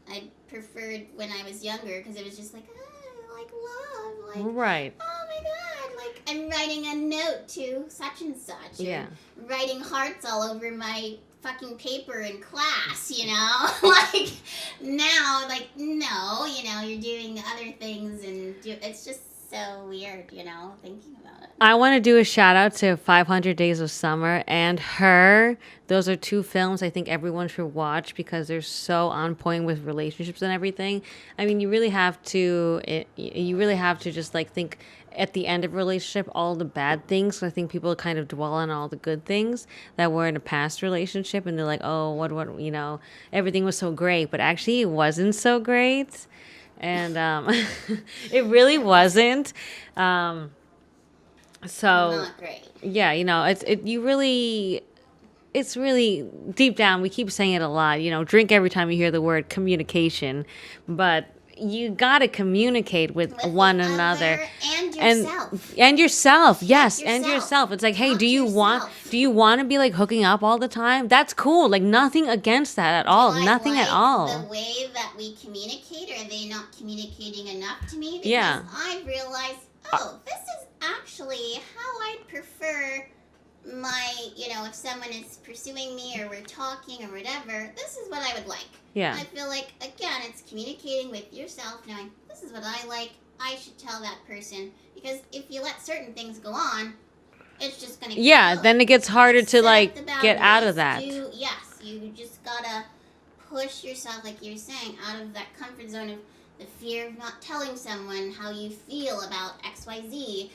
I preferred when I was younger, because it was just like, I like love. Like, right. Oh my God. Like, I'm writing a note to such and such. Yeah. Writing hearts all over my fucking paper in class, like now, like, no, you're doing other things, and it's just so weird, thinking about it. I want to do a shout out to 500 Days of Summer and Her. Those are 2 films I think everyone should watch, because they're so on point with relationships and everything. I mean, you really have to just like think at the end of a relationship all the bad things. So I think people kind of dwell on all the good things that were in a past relationship, and they're like, oh, what everything was so great, but actually it wasn't so great, and it really wasn't. So not great. Yeah, it's really deep down. We keep saying it a lot. Drink every time you hear the word communication, but you gotta communicate with one another and yourself. And yourself, yes, and yourself. It's like, hey, do you want to be like hooking up all the time? That's cool. Like, nothing against that at all. Nothing at all. The way that we communicate, are they not communicating enough to me? Because Yeah. I realized, this is actually how I prefer my, if someone is pursuing me or we're talking or whatever, this is what I would like. Yeah. I feel like, again, it's communicating with yourself, knowing this is what I like. I should tell that person, because if you let certain things go on, it's just going to then it gets harder to like get out of that. Yes, you just gotta push yourself, like you were saying, out of that comfort zone of the fear of not telling someone how you feel about XYZ.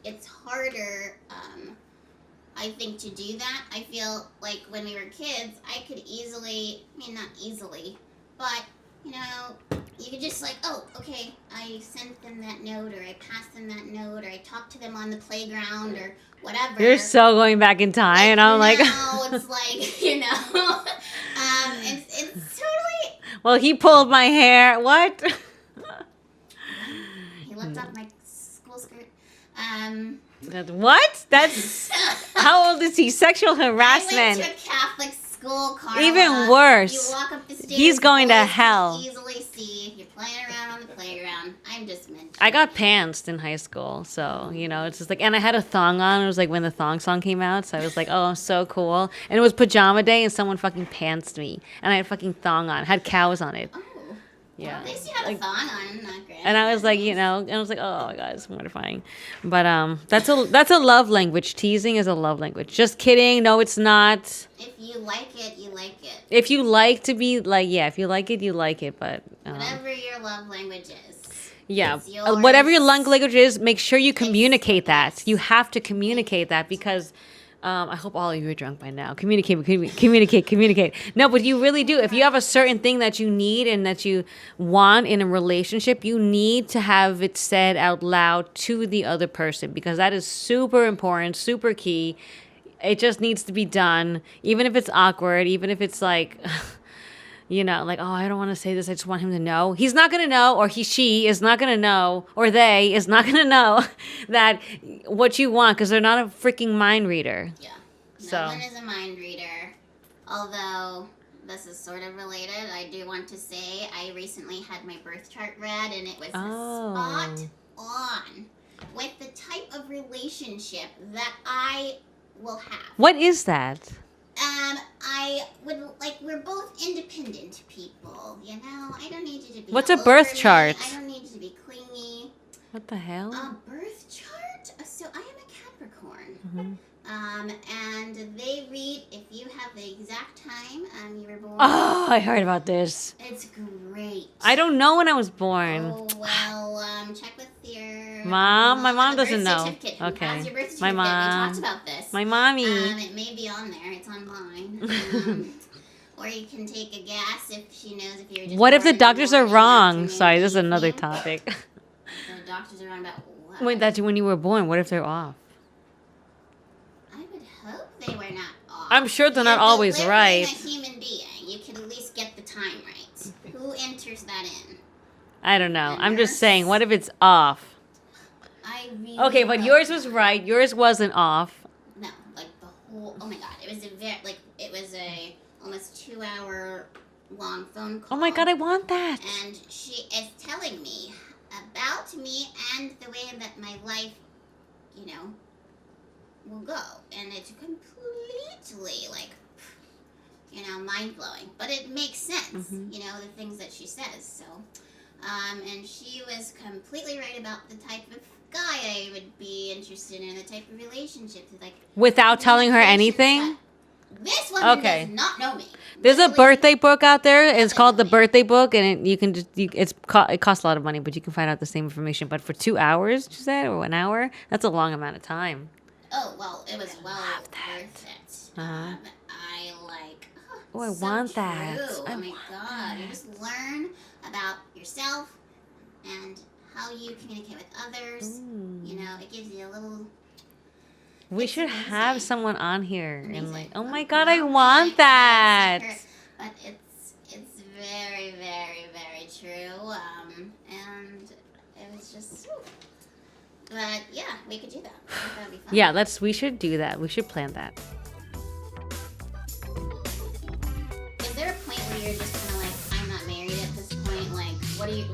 It's harder, I think, to do that. I feel like when we were kids, I could easily, not easily, but, you could just like, oh, okay, I sent them that note, or I passed them that note, or I talked to them on the playground, or whatever. You're so going back in time, and I'm like... Now it's like, it's totally... Well, he pulled my hair. What? He looked up my school skirt. What? That's... How old is he? Sexual harassment. I went to a Catholic school, Carla. Even worse. You walk up the stairs. He's going to hell. You easily see. You're playing around on the playground. I'm just mentioning. I got pantsed in high school, so, it's just like... And I had a thong on. It was like when the thong song came out, so I was like, oh, I'm so cool. And it was pajama day, and someone fucking pantsed me. And I had a fucking thong on. Had cows on it. Oh. Yeah. Well, at least you had a thong on, not great. And I was like, and I was like, oh my God, it's mortifying. But that's a love language. Teasing is a love language. Just kidding. No, it's not. If you like it, you like it. If you like to be like, if you like it, you like it. But whatever your love language is. Yeah. Whatever your love language is, make sure you communicate that. You have to communicate that, because I hope all of you are drunk by now. Communicate. No, but you really do. If you have a certain thing that you need and that you want in a relationship, you need to have it said out loud to the other person, because that is super important, super key. It just needs to be done, even if it's awkward, even if it's like... like, oh, I don't want to say this. I just want him to know. He's not going to know, or she is not going to know, or they is not going to know that what you want, because they're not a freaking mind reader. Yeah. No one is a mind reader. Although, this is sort of related, I do want to say I recently had my birth chart read, and it was spot on with the type of relationship that I will have. What is that? I would we're both independent people, I don't need you to be... What's a birth chart? I don't need you to be clingy. What the hell? A birth chart? So I am a Capricorn. Mm-hmm. And they read, if you have the exact time you were born. Oh, I heard about this. It's great. I don't know when I was born. Oh, well, check with your mom. My mom the doesn't birth know. certificate. Who Okay. has your birth My certificate? mom. We talked about this. My mommy. It may be on there. It's on mine. Or you can take a guess if she knows if you're just What if born the in doctors are morning, wrong? afternoon, Sorry, this is evening. another topic. The doctors are wrong about what? Wait, that's when you were born. What if they're off? I would hope they were not off. I'm sure they're not You're always delivering right. a human being. You could at least get the time right. Who enters that in? I don't know. A I'm just nurse? saying, what if it's off? I really Okay, but hope yours was not. right. Yours wasn't off. No, like the whole. Oh my god! It was a almost 2-hour long phone call. Oh my god, I want that. And she is telling me about me and the way that my life, will go. And it's completely mind blowing. But it makes sense, the things that she says. So, and she was completely right about the type of guy I would be interested in, the type of relationship. Without telling her anything? This woman Okay. does not know me. There's a Literally, birthday book out there. It's called the Definitely. birthday book, and you can just it costs a lot of money, but you can find out the same information. But for 2 hours, you said, or an hour, that's a long amount of time. Oh, well, it was well love that. worth it. Uh-huh. Oh, I so want true. that. Oh I my want god. You that. just learn about yourself and how you communicate with others. It gives you a little. We It's should have amazing. someone on here and Amazing. oh my god, I Oh want my that. goodness, but it's very, very, very true. And it was just. But yeah, we could do that. I think that'd be fun. Yeah, we should do that. We should plan that. Is there a point where you're just kind of like, I'm not married at this point? Like, what do you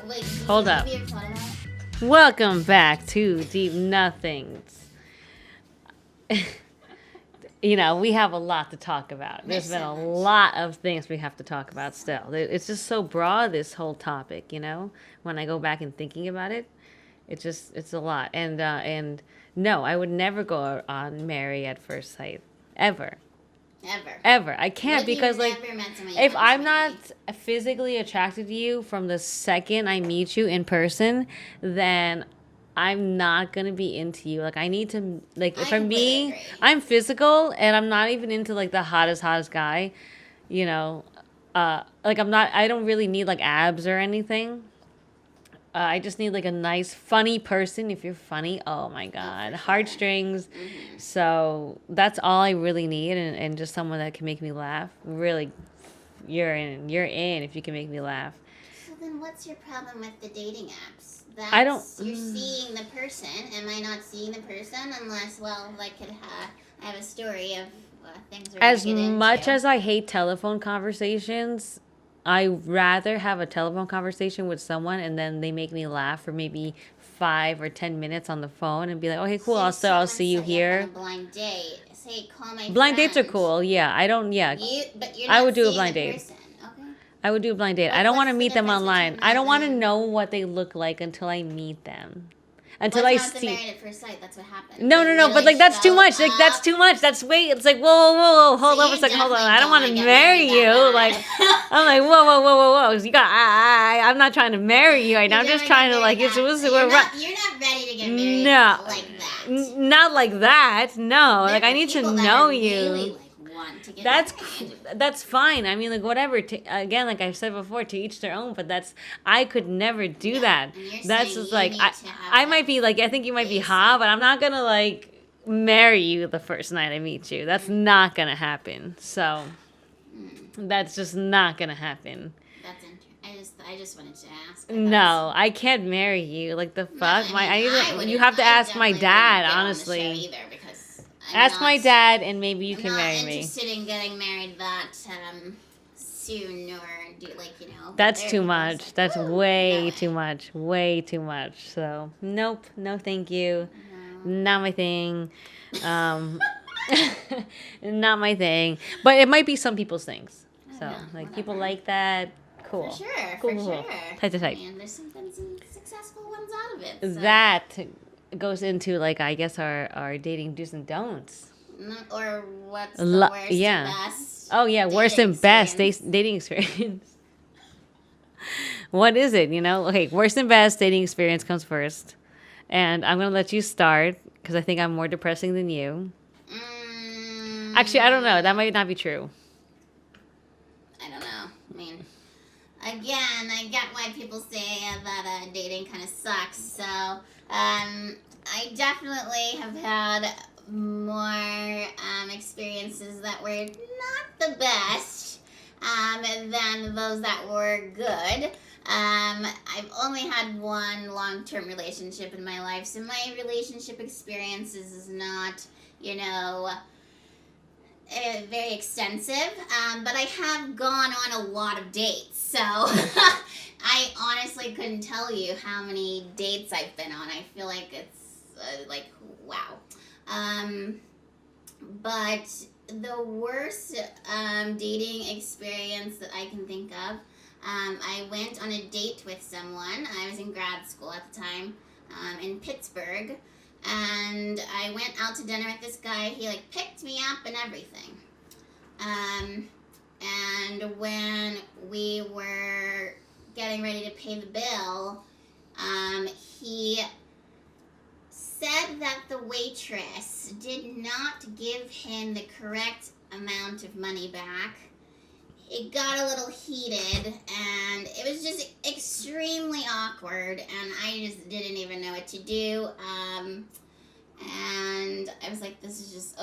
like? Hold up. Have you ever thought about it? Welcome back to Deep Nothings. We have a lot to talk about. There's been a lot of things we have to talk about still. It's just so broad, this whole topic, when I go back and thinking about it, it's a lot. And no, I would never go on marry at first sight. Ever. I can't What if because you've never met somebody if you I'm want not to meet? physically attracted to you from the second I meet you in person, then I'm not gonna be into you. Like I need to I for completely me, agree. I'm physical and I'm not even into the hottest guy. I don't really need abs or anything. I just need a nice, funny person. If you're funny, oh my god, sure. heartstrings. So that's all I really need, and just someone that can make me laugh. Really, you're in if you can make me laugh. So then, what's your problem with the dating apps? I don't- You're seeing the person. Am I not seeing the person unless, I have a story of things we're As gonna get much into. as I hate telephone conversations, I rather have a telephone conversation with someone and then they make me laugh for maybe 5 or 10 minutes on the phone and be like, okay, cool, I'll Someone see you set here. up on a blind date. Say, call my Blind dates are friend. cool. Yeah, But you're I not would do a seeing blind the date. person. Okay. I would do a blind date. But I don't want to what's the meet them difference online. between I don't that want to and- know what they look like until I meet them. Until Well, I it's not the see. married at first sight. That's what happened. No, They but literally that's too show much. That's up. too much. That's way. It's like whoa, hold So up a you second, hold on. definitely I don't want don't to wanna get marry married you. that bad. I'm like whoa. You got. I'm not trying to marry you right now. I'm You're just never trying to gonna get married it's that- we're you're right. not, you're not ready to get married No, like that. not like that. No, There I are need to people that know are you. Really, want to get That's married. that's fine. I mean, whatever. Again, like I've said before, to each their own. But I could never do Yeah, that. and you're That's saying just you like need to have I that might be I think you might be basic. hot, but I'm not gonna marry you the first night I meet you. That's not gonna happen. So that's just not gonna happen. That's interesting. I just wanted to ask. No, I can't marry you. Like the fuck, you I have to ask definitely my dad. wouldn't get on the Honestly, show either because I'm ask my not- dad, and maybe you I'm can not marry me. interested in getting married that soon or do but That's there too are people much. who's That's "Woo, way no too way." much. Way too much. So nope, no, thank you. No. Not my thing. Not my thing. But it might be some people's things. So Yeah, people whatever. like that. Cool. For sure, Cool, for cool. sure. Tight to tight. And there's been some successful ones out of it. So. That goes into like I guess our dating do's and don'ts. Or what's the worst yeah. and best? Oh yeah, worst and best dating experience. What is it? Okay, worst and best dating experience comes first, and I'm gonna let you start because I think I'm more depressing than you. Actually, I don't know. That might not be true. I don't know. I mean, again, I get why people say that dating kind of sucks. So, I definitely have had more experiences that were not the best than those that were good. I've only had one long-term relationship in my life, so my relationship experiences is not, very extensive, but I have gone on a lot of dates, so I honestly couldn't tell you how many dates I've been on. I feel like it's wow. But the worst dating experience that I can think of, I went on a date with someone. I was in grad school at the time, in Pittsburgh. And I went out to dinner with this guy. He picked me up and everything. And when we were getting ready to pay the bill, he said that the waitress did not give him the correct amount of money back. It got a little heated, and it was just extremely awkward, and I just didn't even know what to do. And I was like, this is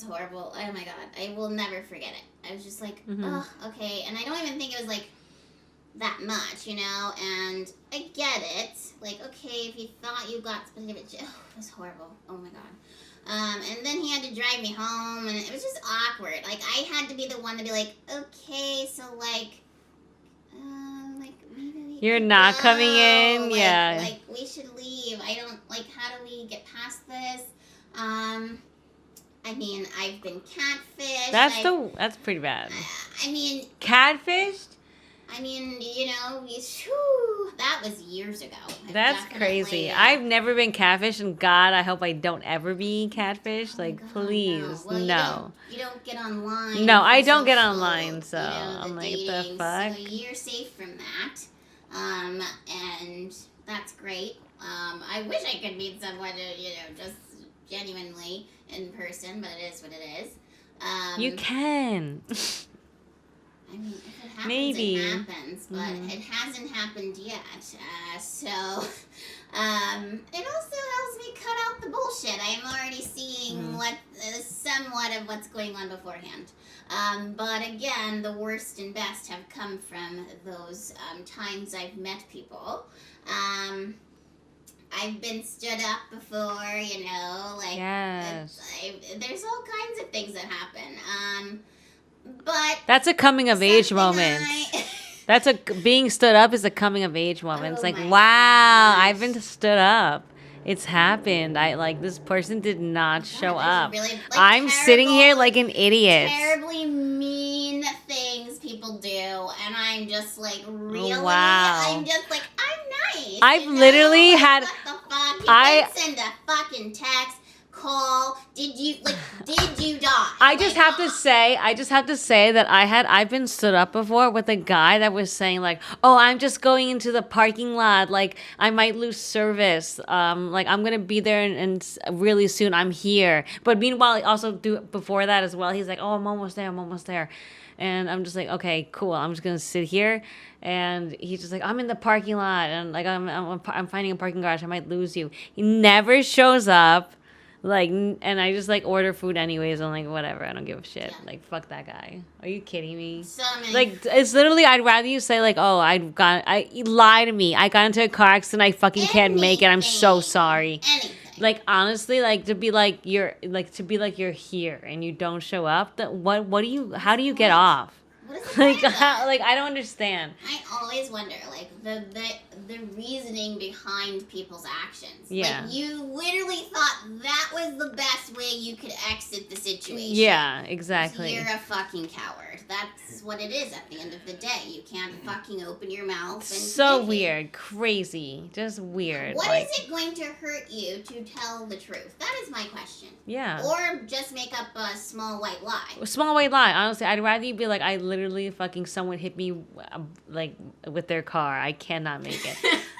horrible. Oh my God, I will never forget it. I was just like, oh, okay. And I don't even think it was that much, and I get it. Okay, if you thought you got specific, it was horrible. Oh my God. And then he had to drive me home, and it was just awkward. I had to be the one to be okay, so maybe you're not go. Coming in, yeah. We should leave. I don't, how do we get past this? I mean, I've been catfished. That's pretty bad. I mean... Catfished? I mean, that was years ago. That's crazy. I've never been catfished, and God, I hope I don't ever be catfished. Please, no. You don't get online. No, I don't get online, so I'm the fuck? So you're safe from that. And that's great. I wish I could meet someone, just genuinely in person, but it is what it is. You can. I mean, if it happens, maybe. It happens, but it hasn't happened yet. So, it also helps me cut out the bullshit. I am already seeing somewhat of what's going on beforehand. But again, the worst and best have come from those times I've met people. I've been stood up before, Yes. There's all kinds of things that happen. But that's a coming of age moment. That's being stood up is a coming of age moment. It's wow, gosh. I've been stood up. It's happened. This person did not show up. Really, I'm sitting here like an idiot. Terribly mean things people do, and I'm just really. Wow. I'm just I'm nice. I've literally had. What the fuck? You can send a fucking text. Call. Did you die? I just have to say that I've been stood up before with a guy that was saying oh, I'm just going into the parking lot, I might lose service, I'm gonna be there and really soon, I'm here. But meanwhile, also before that as well, he's like, oh, I'm almost there, and I'm just okay, cool, I'm just gonna sit here. And he's just I'm in the parking lot, and I'm finding a parking garage, I might lose you. He never shows up. And I just order food anyways. I'm whatever, I don't give a shit. Yeah. Fuck that guy. Are you kidding me? So many. It's literally, I'd rather you say oh, lie to me. I got into a car accident. I fucking can't make it. I'm so sorry. Anything. Honestly, to be you're here and you don't show up. How do you get off? What What is the Like, point of that? like I don't understand. I always wonder, like, the reasoning behind people's actions. Yeah. Like, you literally thought that was the best way you could exit the situation. Yeah, exactly. You're a fucking coward. That's what it is at the end of the day. You can't fucking open your mouth and So kick it. weird, crazy, just weird. What like, is it going to hurt you to tell the truth? That is my question. Yeah. Or just make up a small white lie. Small white lie. Honestly, I'd rather you be like, I literally fucking someone hit me like with their car. I cannot make it.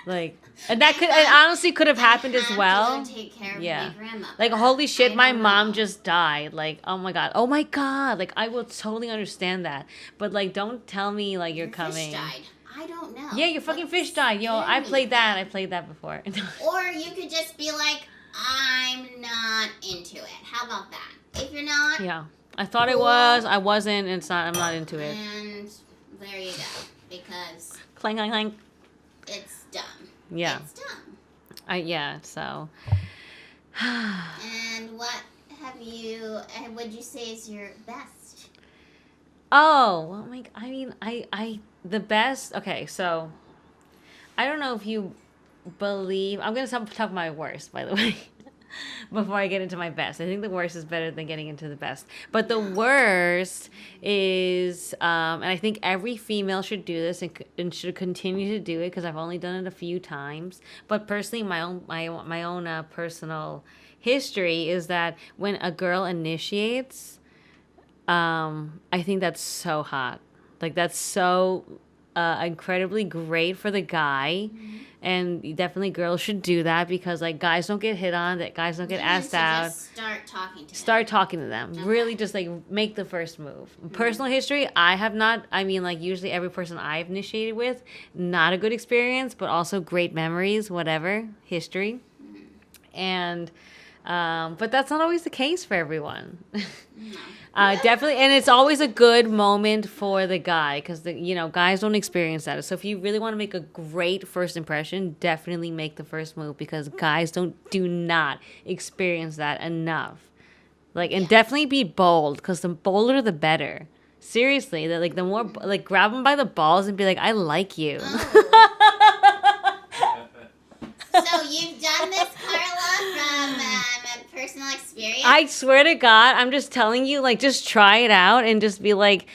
Like, and that could, and honestly could have happened as well. To take care of Yeah. my grandmother. Like, holy shit, I my don't mom know. just died. Like, oh my god. Oh my god. Like, I will totally understand that. But like, don't tell me like you're Your coming. Fish died. I don't know. Yeah, your fucking What's fish died. Yo, I scary? played that. I played that before. Or you could just be like, I'm not into it. How about that? If you're not, Yeah. I thought it Cool. was. I wasn't. And it's not. I'm not into it. and there you go. Because Clang, clang, clang. it's dumb. Yeah. It's dumb. Yeah. So. And what would you say is your best? Oh, my, I mean, the best, okay, so, I don't know if you believe, I'm going to talk about my worst, by the way, before I get into my best. I think the worst is better than getting into the best. But the worst is, and I think every female should do this and should continue to do it, because I've only done it a few times. But personally, my own personal history is that when a girl initiates, I think that's so hot. Like, that's so incredibly great for the guy. Mm-hmm. And definitely girls should do that, because like guys don't get hit on, that guys don't get You asked need to out. just start talking to them. Start talking to them. Okay. Really just like make the first move. Personal history, I have not, I mean, like usually every person I've initiated with, not a good experience, but also great memories, whatever, history. And but that's not always the case for everyone. Definitely, and it's always a good moment for the guy, because guys don't experience that. So if you really want to make a great first impression, definitely make the first move, because guys do not experience that enough. Like, and definitely be bold, because the bolder the better. Seriously, that like the more like grab them by the balls and be like, I like you. So you've done this, Carla, from personal experience? I swear to God, I'm just telling you, like, just try it out and just be like,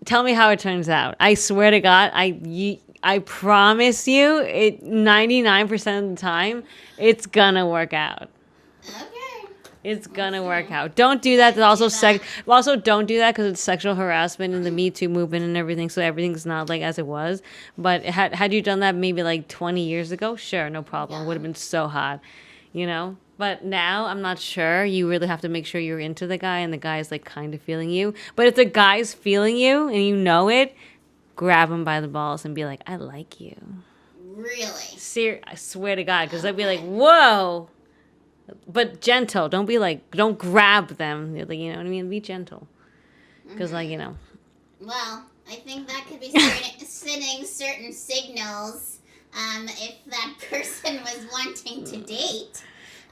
tell me how it turns out. I swear to God, I promise you, 99% of the time, it's gonna work out. Okay. It's gonna work out. Don't do that. That's also do that. Also, don't do that, because it's sexual harassment and the Me Too movement and everything. So everything's not like as it was. But had you done that maybe like 20 years ago, sure, no problem. Yeah. Would have been so hot, But now I'm not sure. You really have to make sure you're into the guy and the guy's like kind of feeling you. But if the guy's feeling you and you know it, grab him by the balls and be like, I like you. Really? I swear to God, because they'd be like, whoa. But gentle. Don't be like, don't grab them. Like, you know what I mean? Be gentle. Because, Mm-hmm. Well, I think that could be sending certain signals if that person was wanting to date.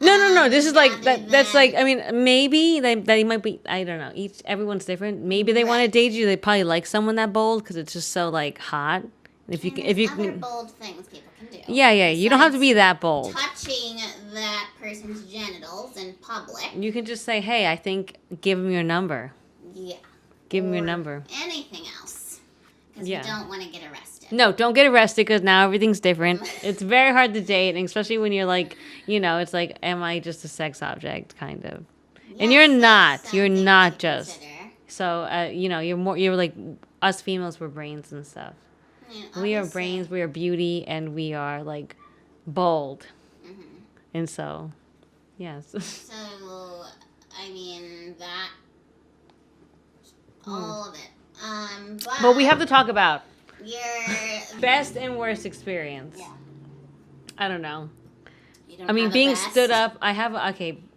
No. This is like, rather that's than- like, I mean, maybe they might be, I don't know. Everyone's different. Maybe they want to Right. date you. They probably like someone that bold, because it's just so, like, hot. If you And can, if you there's other can. bold things people can do. Yeah. You don't have to be that bold. Touching that person's genitals in public. You can just say, hey, I think, give him your number. Yeah. Give him your Or number. Anything else. Because Yeah. we don't want to get arrested. No, don't get arrested, because now everything's different. It's very hard to date, and especially when you're like, it's like, am I just a sex object, kind of? And you're Yes, not. that's You're something not to just. consider. So, you're like, us females were brains and stuff. Yeah, We are obviously. brains, we are beauty, and we are, like, bold. Mhm. And so, yes. So, I mean, that. Hmm. All of it. But we have to talk about Your. best and worst experience. Yeah. I don't know. You don't I mean, have a being best? stood up,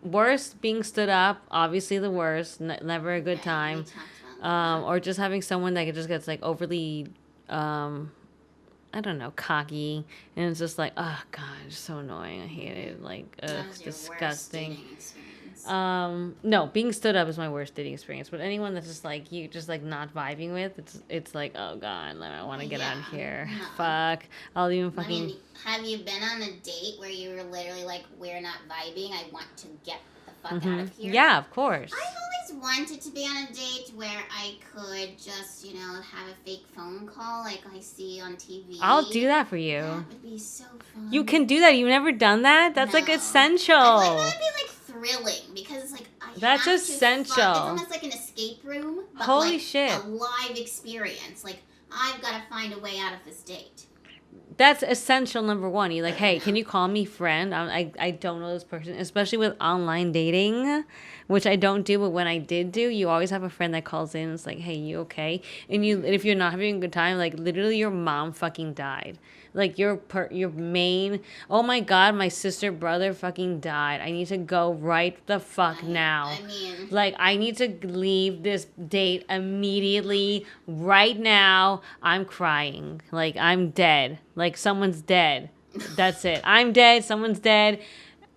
worst, being stood up, obviously the worst, never a good Right, time. we talked about that. Or just having someone that just gets like overly, I don't know, cocky, and it's just like, oh god, it's so annoying. I hate it. Like, That ugh, was your worst disgusting. dating experience. experience. No, being stood up is my worst dating experience. But anyone that's just like you, just like not vibing with, it's like, oh god, I want to get out of here. No. Fuck, I'll even I fucking. mean, have you been on a date where you were literally like, we're not vibing, I want to get the fuck out of here? Yeah, of course. I've always wanted to be on a date where I could just, have a fake phone call like I see on TV. I'll do that for you. That would be so fun. You can do that. You've never done that? That's like No. essential. I like that it'd be like thrilling because it's like That's have essential. To it's almost like an escape room, but Holy like shit. a live experience. Like I've got to find a way out of this date. That's essential number one. You're like, hey, can you call me friend? I don't know this person, especially with online dating, which I don't do. But when I did do, you always have a friend that calls in and it's like, hey, you okay? And if you're not having a good time, like literally your mom fucking died. Like your main, oh my god, my sister, brother fucking died. I need to go right the fuck now. I mean, like I need to leave this date immediately right now. I'm crying. Like I'm dead. Like someone's dead. That's it. I'm dead. Someone's dead.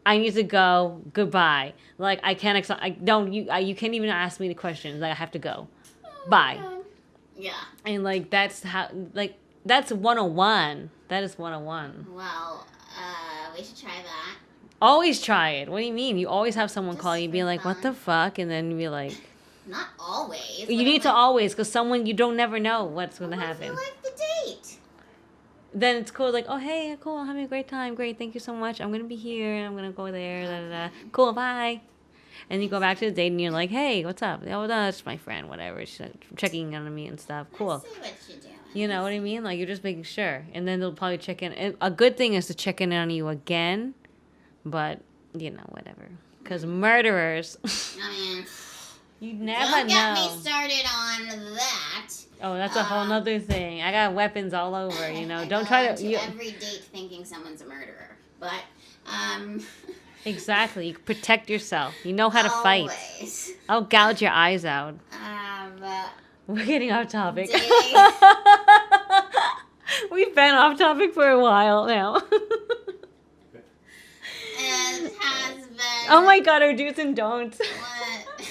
I need to go. Goodbye. Like I can't. You can't even ask me the questions. Like I have to go. Bye. yeah. And like that's how. Like that's 101. That is 101. Well, we should try that. Always try it. What do you mean? You always have someone Just call you, be for like, "What the fuck?" And then be like, Not always. "You need to always, because someone you don't never know what's gonna What if happen." you like the date? Then it's cool. Like, "Oh hey, cool. I'm having a great time. Great, thank you so much. I'm gonna be here. And I'm gonna go there. Da, da, da. Cool. Bye." And you go back to the date and you're like, "Hey, what's up? Oh, that's my friend. Whatever. She's checking on me and stuff. Cool." I see what you're doing. You know what I mean? Like, you're just making sure. And then they'll probably check in. And a good thing is to check in on you again. But, whatever. Because murderers, I mean, you never don't get know. me started on that. Oh, that's a whole nother thing. I got weapons all over, I Don't go try into to... every date thinking someone's a murderer. But, Exactly. You protect yourself. You know how to fight. always. I'll gouge your eyes out. But We're getting off topic. dating, We've been off topic for a while now. and has been. Oh my god, our do's and don'ts. What?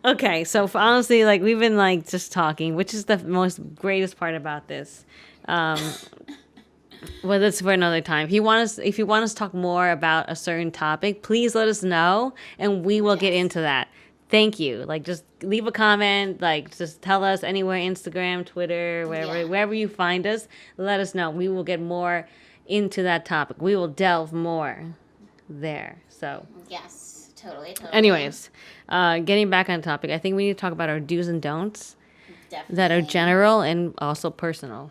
Okay, so honestly, like we've been like just talking, which is the most greatest part about this. Well, that's for another time. If you want us to talk more about a certain topic, please let us know, and we will get into that. Thank you. Like, just leave a comment. Like, just tell us anywhere, Instagram, Twitter, wherever you find us. Let us know. We will get more into that topic. We will delve more there. So. Yes, totally. Anyways, getting back on topic, I think we need to talk about our do's and don'ts Definitely. that are general and also personal.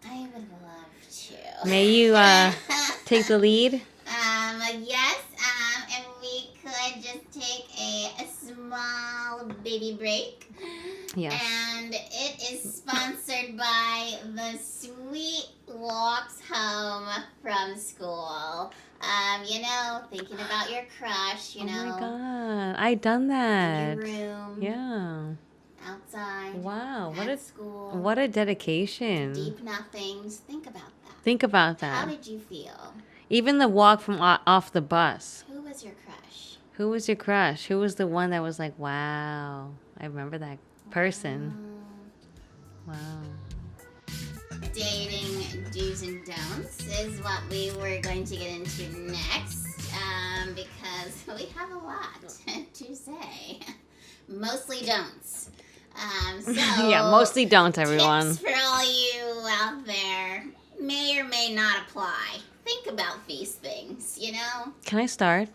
I would love to. May you take the lead? Yes, and we could just take a small baby break. Yes. And it is sponsored by the Sweet Walks Home from School. Thinking about your crush, Oh my god, I done that. in your room, Yeah. outside, Wow. at school, What a dedication. deep nothings. Think about that. Think about How that. did you feel? Even the walk from off the bus. Who was your crush? Who was your crush? Who was the one that was like, wow, I remember that person. Wow. Dating do's and don'ts is what we were going to get into next, because we have a lot to say. Mostly don'ts. So Yeah, mostly don't, everyone. Tips for all you out there may or may not apply. Think about these things, Can I start?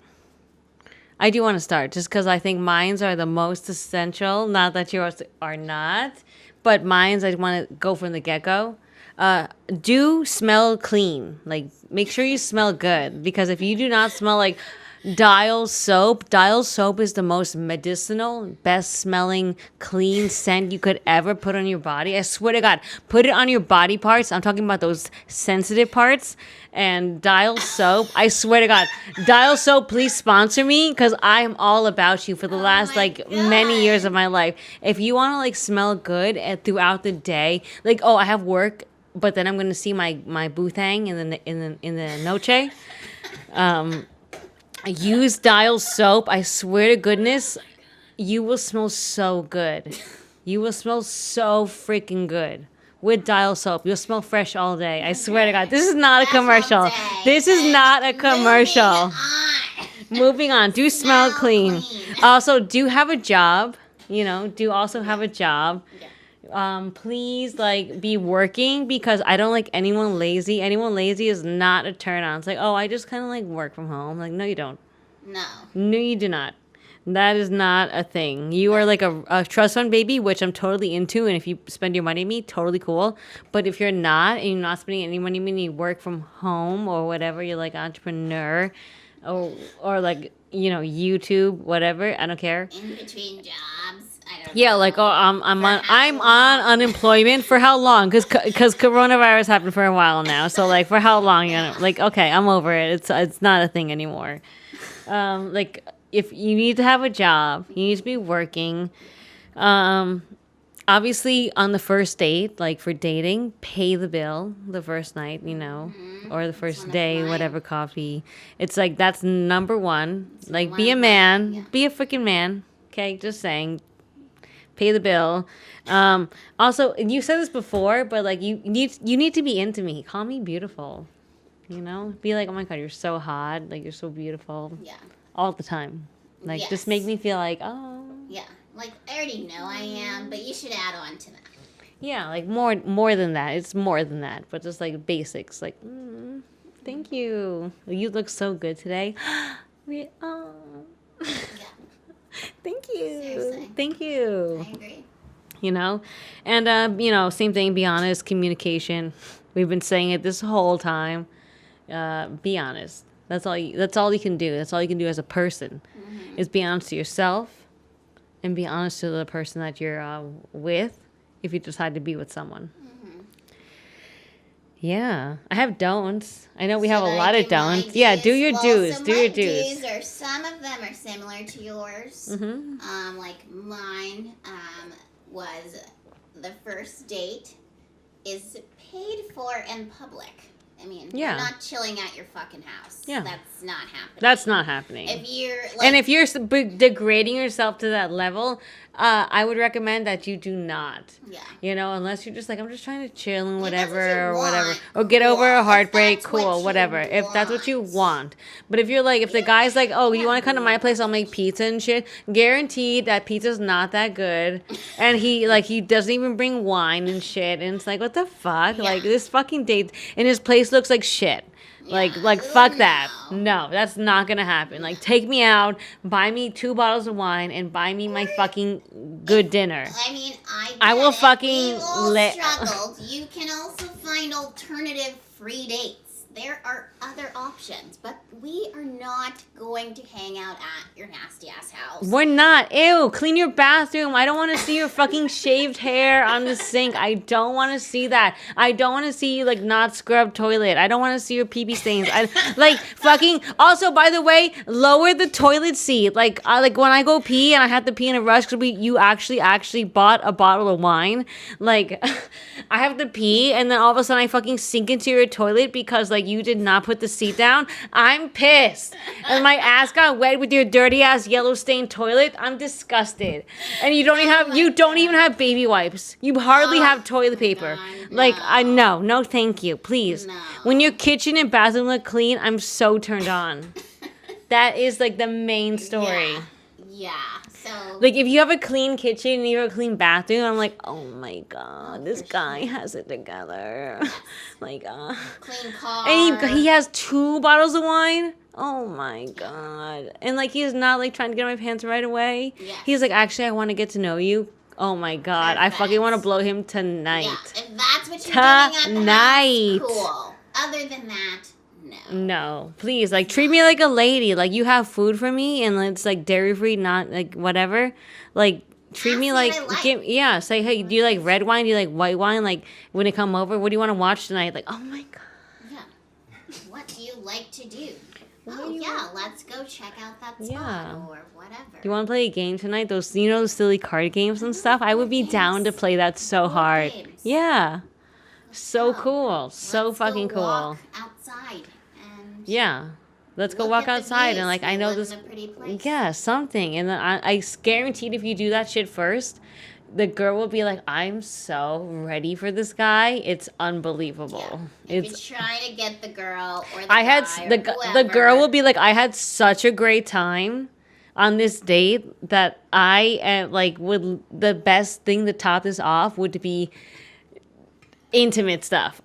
I do want to start just because I think mines are the most essential. Not that yours are not, but mines I want to go from the get-go. Do smell clean. Like, make sure you smell good, because if you do not smell like Dial soap is the most medicinal, best smelling, clean scent you could ever put on your body. I swear to God, put it on your body parts. I'm talking about those sensitive parts. And Dial soap, I swear to God, Dial soap, please sponsor me, because I'm all about you for the last many years of my life. If you want to like smell good throughout the day, like, oh, I have work, but then I'm gonna see my boo thang in the noche. Use Dial soap. I swear to goodness, you will smell so good. You will smell so freaking good with Dial soap. You'll smell fresh all day. I swear to God. This is not a commercial. This is not a commercial. Moving on. Do smell clean. Also, do have a job. You know, do also have a job. Please, like, be working, because I don't like anyone lazy. Anyone lazy is not a turn on. It's like, oh, I just kind of like work from home. Like, no, you don't. No, you do not. That is not a thing. You are like a trust fund baby, which I'm totally into. And if you spend your money on me, totally cool. But if you're not, and you're not spending any money on me, and you work from home or whatever, you're like entrepreneur, or like, you know, YouTube, whatever. I don't care. In between jobs. I don't Yeah, know. like, oh, I'm on unemployment for how long? Because coronavirus happened for a while now. So like, for how long? You know, like, okay, I'm over it. It's not a thing anymore. Like, if you need to have a job, you need to be working. Obviously, on the first date, like for dating, pay the bill the first night, you know, or the first day, whatever, coffee. It's like, that's number one. Like, be a man, be a freaking man. Okay, just saying. Pay the bill. Also, you said this before, but like, you need to be into me. Call me beautiful. You know, be like, oh my God, you're so hot. Like, you're so beautiful. Yeah. All the time. Like, just make me feel like, oh. Yeah. Like, I already know I am, but you should add on to that. Yeah, like more than that. It's more than that, but just like basics. Like, thank you. You look so good today. Oh. Yeah. Thank you. Seriously. Thank you. I agree. You know, and you know, same thing. Be honest. Communication. We've been saying it this whole time. Be honest. That's all you can do. That's all you can do as a person, is be honest to yourself, and be honest to the person that you're with, if you decide to be with someone. Yeah, I have don'ts. I know we have a lot of don'ts. Yeah, do your dues. Do your dues. Are, some of them are similar to yours. Like mine was the first date is paid for in public. I mean, you're not chilling at your fucking house. Yeah. That's not happening. That's not happening. If you're like, and if you're degrading yourself to that level, I would recommend that you do not. Yeah. You know, unless you're just like, I'm just trying to chill and whatever, or whatever. Or get over a heartbreak, cool, whatever. If that's what you want. But if you're like, if the guy's like, oh, you want to come to my place, I'll make pizza and shit, guaranteed that pizza's not that good. And he doesn't even bring wine and shit. And it's like, what the fuck? Like, this fucking date, and his place looks like shit. Like fuck that. No, that's not gonna happen. Like, take me out, buy me 2 bottles of wine, and buy me my fucking good dinner. I mean, I will fucking We've all struggled. You can also find alternative free dates. There are other options, but we are not going to hang out at your nasty ass house. We're not. Ew, clean your bathroom. I don't want to see your fucking shaved hair on the sink. I don't want to see that. I don't want to see you, like, not scrubbed toilet. I don't want to see your pee-pee stains. Fucking, also, by the way, lower the toilet seat. Like when I go pee and I have to pee in a rush because you actually bought a bottle of wine. Like, I have to pee, and then all of a sudden I fucking sink into your toilet because, like, you did not put the seat down. I'm pissed. And my ass got wet with your dirty ass yellow stained toilet. I'm disgusted. And you don't even have baby wipes. You hardly have toilet paper. No. No, thank you. Please. No. When your kitchen and bathroom look clean, I'm so turned on. That is like the main story. Yeah. So, like, if you have a clean kitchen and you have a clean bathroom, I'm like, oh my God, this guy has it together. Like, clean car. and he has 2 bottles of wine. Oh my God. And like, he's not like trying to get on my pants right away. Yes. He's like, actually, I want to get to know you. Oh my God. Perfect. I fucking want to blow him tonight. Yeah, if that's what you're doing at the house, cool. Other than that, no, please, like, treat me like a lady. Like, you have food for me, and it's like dairy free, not like whatever. Like, treat me like, say, hey, do you like red wine? Do you like white wine? Like, when they come over, what do you want to watch tonight? Like, oh my God. Yeah. What do you like to do? Let's go check out that spot or whatever. Do you want to play a game tonight? Those silly card games and stuff? I would be down to play that so hard. Games. Yeah. So cool. So fucking cool. Walk outside. Yeah. Let's go Look walk at the outside views. and like We I know live this. in a pretty place. Yeah, something. And then I guaranteed if you do that shit first, the girl will be like, I'm so ready for this guy. It's unbelievable. If It's you're trying to get the girl or the I had guy the or whoever, the girl will be like, I had such a great time on this date that I am like would the best thing to top this off would be intimate stuff.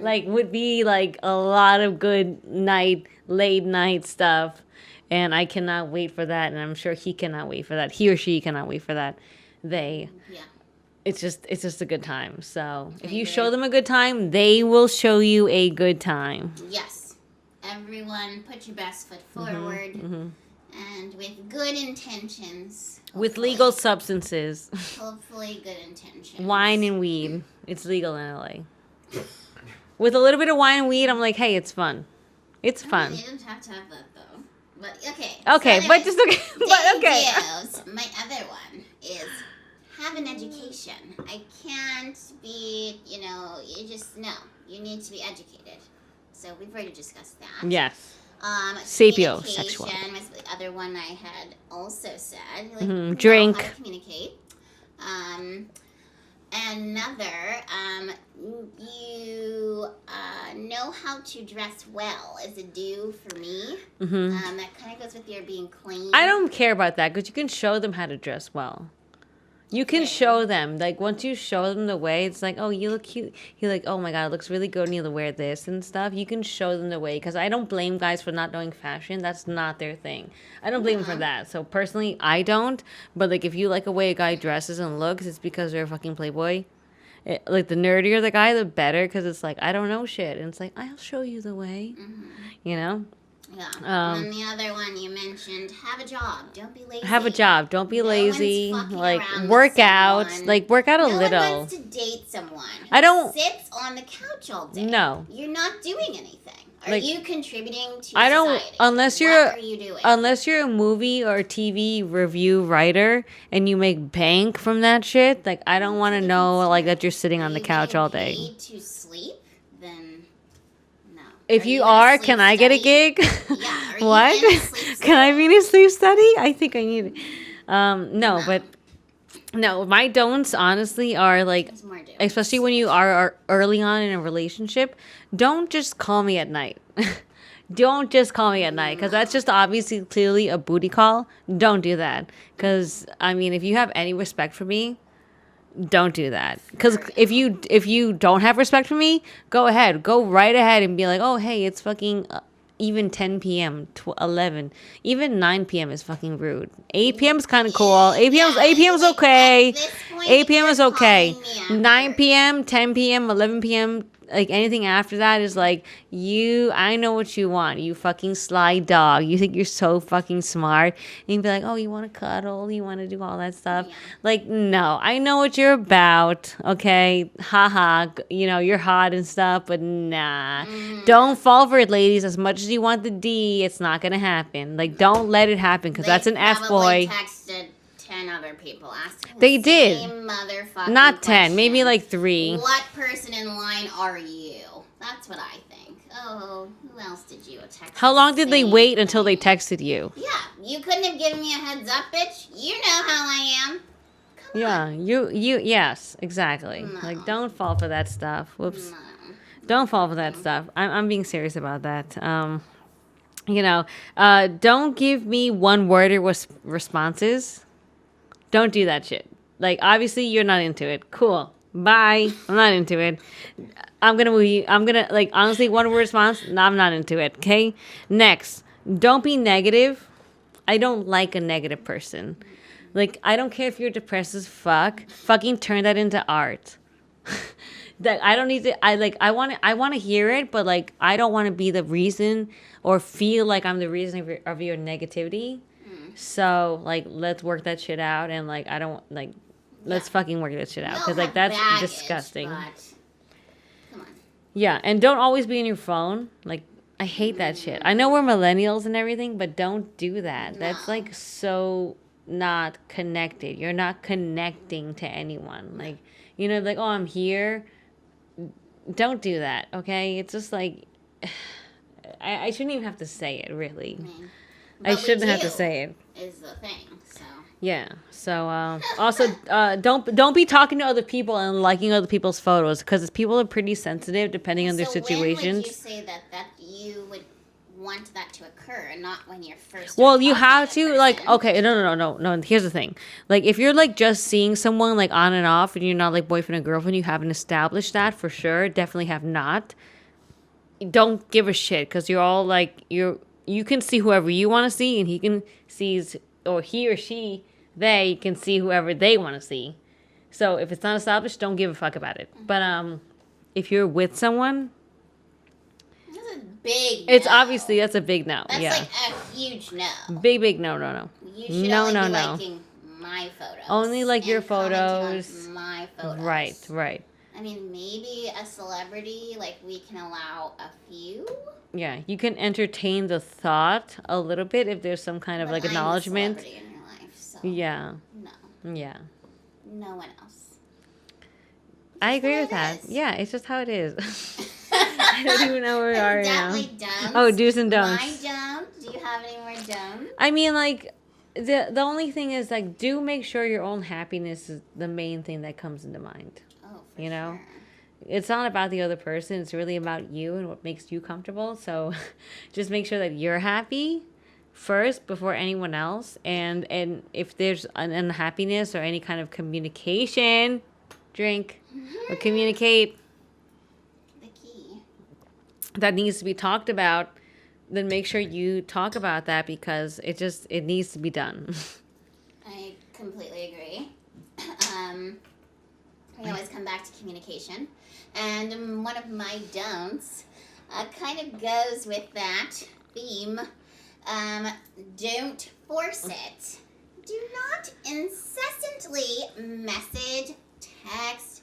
Like would be like a lot of good late night stuff. And I cannot wait for that, and I'm sure he cannot wait for that. He or she cannot wait for that. They Yeah. it's just a good time. So if I you agree. show them a good time, they will show you a good time. Yes. Everyone, put your best foot forward, Mm-hmm. and with good intentions. With hopefully- legal substances, Hopefully, good intentions. wine and weed. It's legal in LA. With a little bit of wine and weed, I'm like, hey, it's fun. It's fun. You don't have to have that though. But okay. Okay, so but anyways, just okay. But okay. Deals, my other one is have an education. I can't be, you just no. You need to be educated. So we've already discussed that. Yes. Sapiosexual Sapiosexual. was the other one I had also said. Like, Mhm, know drink. How to communicate. Another, you know how to dress well is a do for me. That kind of goes with your being clean. I don't care about that because you can show them how to dress well. You can show them, like, once you show them the way, it's like, oh, you look cute. You're like, oh my God, it looks really good and you wear this and stuff. You can show them the way because I don't blame guys for not knowing fashion. That's not their thing. I don't blame them for that. So personally, I don't. But, like, if you like a way a guy dresses and looks, it's because they're a fucking playboy. Like, the nerdier the guy, the better because it's like, I don't know shit. And it's like, I'll show you the way, you know? Yeah. And then the other one you mentioned, have a job. Don't be lazy. Have a job. Don't be No lazy. one's fucking Like, around with work out. someone. Like, work out a No little. one wants to date someone who I don't- sits on the couch all day. No. You're not doing anything. Are Like, you contributing to I don't society? unless What you're are you doing? unless you're a movie or TV review writer and you make bank from that shit. Like, I don't want to know like that you're sitting on the Are you couch getting all day. paid to sleep? Then no. If you in a are, sleep can I get a study? gig? Yeah. Are you What? in a sleep Can I study? be in a sleep study? I think I need it. No, but no, my don'ts honestly are like, There's more do. especially when you are early on in a relationship, don't just call me at night. Don't just call me at night because that's just obviously clearly a booty call. Don't do that because I mean, if you have any respect for me, don't do that. Because if you don't have respect for me, go right ahead and be like, oh hey, it's fucking even 10 p.m. 11, even 9 p.m. is fucking rude. 8 p.m. is kind of cool. 8 p.m. 8 p.m. is like, okay. at this point, 8 p.m. you're is okay. calling me after. 9 p.m., 10 p.m., 11 p.m., like anything after that is like, I know what you want. You fucking sly dog. You think you're so fucking smart. And you'd be like, oh, you want to cuddle? You want to do all that stuff? Yeah. Like, no, I know what you're about. Okay. Haha. You're hot and stuff, but nah. Don't fall for it, ladies. As much as you want the D, it's not going to happen. Like, don't let it happen because that's an F probably boy. texted 10 other people asking They the did. same motherfucking Not 10, maybe question. like 3. What person in line are you? That's what I think. Oh, who else did you text? How long did they Same wait until they thing. texted you? Yeah, you couldn't have given me a heads up, bitch. You know how I am. Come Yeah, on. yes, exactly. No. Like, don't fall for that stuff. Whoops. No. Don't fall for that stuff. I'm being serious about that. Don't give me one word responses. Don't do that shit. Like, obviously, you're not into it. Cool. Bye. I'm not into it. Honestly, one word response. No, I'm not into it. Okay? Next. Don't be negative. I don't like a negative person. Like, I don't care if you're depressed as fuck. Fucking turn that into art. That I don't need to. I want to hear it, but like, I don't want to be the reason or feel like I'm the reason of your negativity. So, like, let's work that shit out. And, like, I don't, like, let's fucking work that shit out. We'll Because, like, have that's baggage, disgusting. but come on. Yeah. And don't always be in your phone. Like, I hate that shit. I know we're millennials and everything, but don't do that. That's, No. like, so not connected. You're not connecting to anyone. Like, like, oh, I'm here. Don't do that, okay? It's just, like, I shouldn't even have to say it, really. But I shouldn't we have to do, say it. is the thing, so. Yeah. So also don't be talking to other people and liking other people's photos because people are pretty sensitive depending on their So situations. when would you say that you would want that to occur, and not when you're first? Well, you have to like okay, no. Here's the thing. Like if you're like just seeing someone like on and off and you're not like boyfriend and girlfriend, you haven't established that for sure. Definitely have not. Don't give a shit because you're all like you can see whoever you want to see and he can sees or he or she they can see whoever they want to see. So if it's not established, don't give a fuck about it. But if you're with someone, that's a big. it's no. obviously that's a big no. That's yeah, like a huge no. big no. You should No, only no, be no. liking my photos. Only like your and commenting on photos. my photos. Right. I mean, maybe a celebrity, like we can allow a few. Yeah, you can entertain the thought a little bit if there's some kind of But like I'm the acknowledgement. celebrity in your life, so Yeah. no, Yeah. no one else. I agree how with it that. is. Yeah, it's just how it is. I don't even know where we are now. Definitely don'ts. Oh, do's and don'ts. My don't. Do you have any more don'ts? I mean, like, the only thing is, like, do make sure your own happiness is the main thing that comes into mind. Oh, for You know? sure. It's not about the other person. It's really about you and what makes you comfortable. So just make sure that you're happy first before anyone else. And if there's an unhappiness or any kind of communication, drink or communicate The key. that needs to be talked about, then make sure you talk about that because it needs to be done. I completely agree. We always come back to communication. And one of my don'ts kind of goes with that theme. Don't force it. Do not incessantly message, text,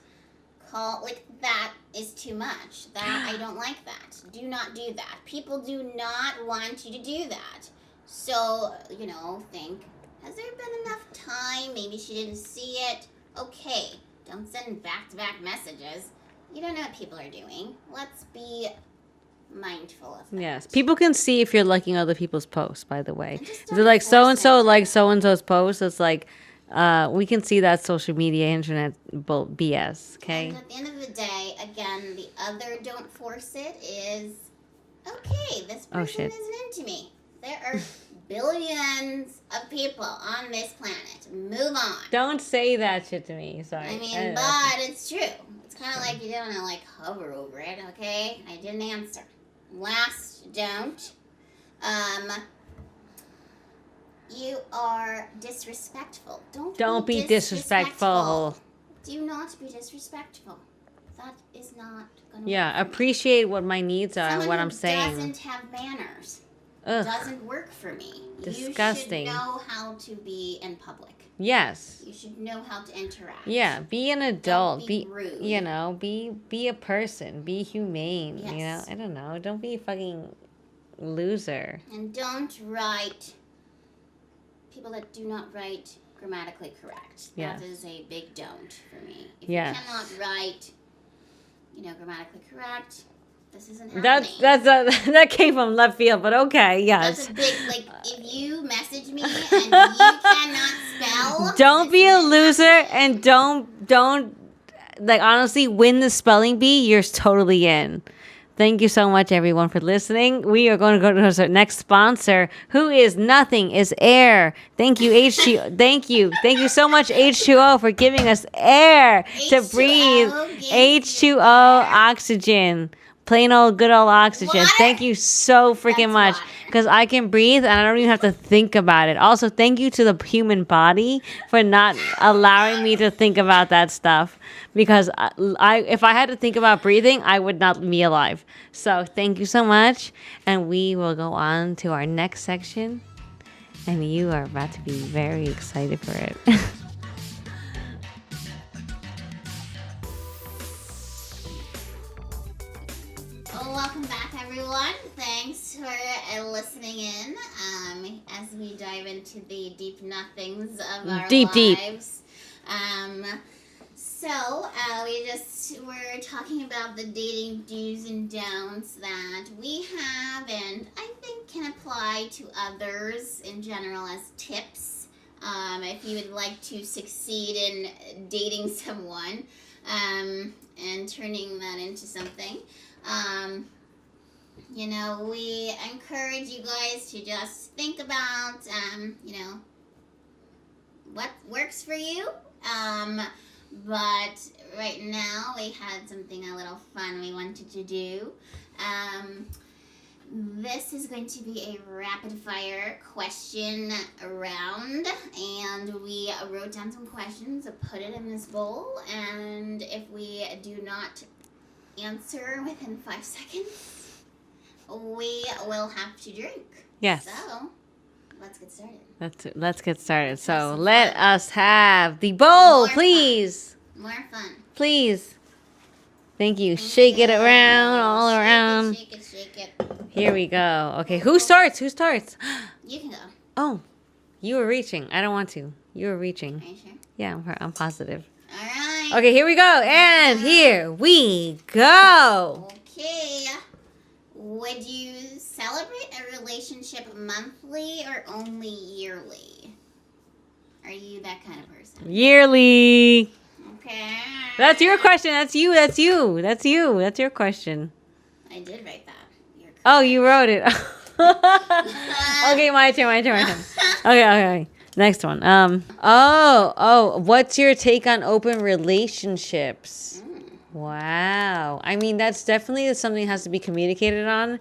call. Like, that is too much. That I don't like that. Do not do that. People do not want you to do that. So, think, has there been enough time? Maybe she didn't see it. Okay, don't send back-to-back messages. You don't know what people are doing. Let's be mindful of that. Yes, people can see if you're liking other people's posts. By the way, And just if don't they're like force so and so it. like so and so's post. It's like we can see that social media, internet BS. Okay. And at the end of the day, again, the other don't force it is, okay, this person shit. isn't into me. There are billions of people on this planet. Move on. Don't say that shit to me. Sorry. I mean, but it's true. It's kind of like you don't want to hover over it, okay? I didn't answer. Last don't. You are disrespectful. Don't be disrespectful. Do not be disrespectful. That is not going to Yeah, work for me. appreciate what my needs are and Someone what who I'm saying. doesn't have manners Ugh. doesn't work for me. Disgusting. You should know how to be in public. Yes. You should know how to interact. Yeah, be an adult. be rude. Be a person. Be humane. Yes. You know, I don't know. Don't be a fucking loser. And don't write people that do not write grammatically correct. Yes. That is a big don't for me. If Yes. you cannot write, grammatically correct, this isn't happening. That came from left field, but okay, yes. That's a big, if you message me and you cannot spell. Don't be this a isn't loser happening. and don't honestly win the spelling bee. You're totally in. Thank you so much, everyone, for listening. We are going to go to our next sponsor, who is nothing, is air. Thank you, H2O. Thank you so much, H2O, for giving us air to H2O breathe. gives you H2O oxygen. Plain old good old oxygen. What? Thank you so freaking much. That's water. Because I can breathe and I don't even have to think about it. Also, thank you to the human body for not allowing me to think about that stuff. Because if I had to think about breathing, I would not be alive. So thank you so much. And we will go on to our next section. And you are about to be very excited for it. Welcome back, everyone. Thanks for listening in as we dive into the deep nothings of our Deep. lives. So, we're talking about the dating do's and don'ts that we have and I think can apply to others in general as tips. If you would like to succeed in dating someone and turning that into something. We encourage you guys to just think about, what works for you. But right now we had something a little fun we wanted to do. This is going to be a rapid fire question round, and we wrote down some questions, put it in this bowl, and if we do not answer within 5 seconds, we will have to drink. Yes. So, let's get started. Let's get started. So let us have the bowl, please. More fun. Please. Thank you. Shake it around, all around. Shake it. Here we go. Okay, who starts? You can go. Oh, you were reaching. I don't want to. You were reaching. Are you sure? Yeah, I'm positive. All right. Okay, here we go. And here we go. Okay. Would you celebrate a relationship monthly or only yearly? Are you that kind of person? Yearly. Okay. That's your question. That's you. That's your question. I did write that. You're correct. Oh, you wrote it. Okay, my turn. Okay. Next one. What's your take on open relationships? Wow. I mean, that's definitely something that has to be communicated on.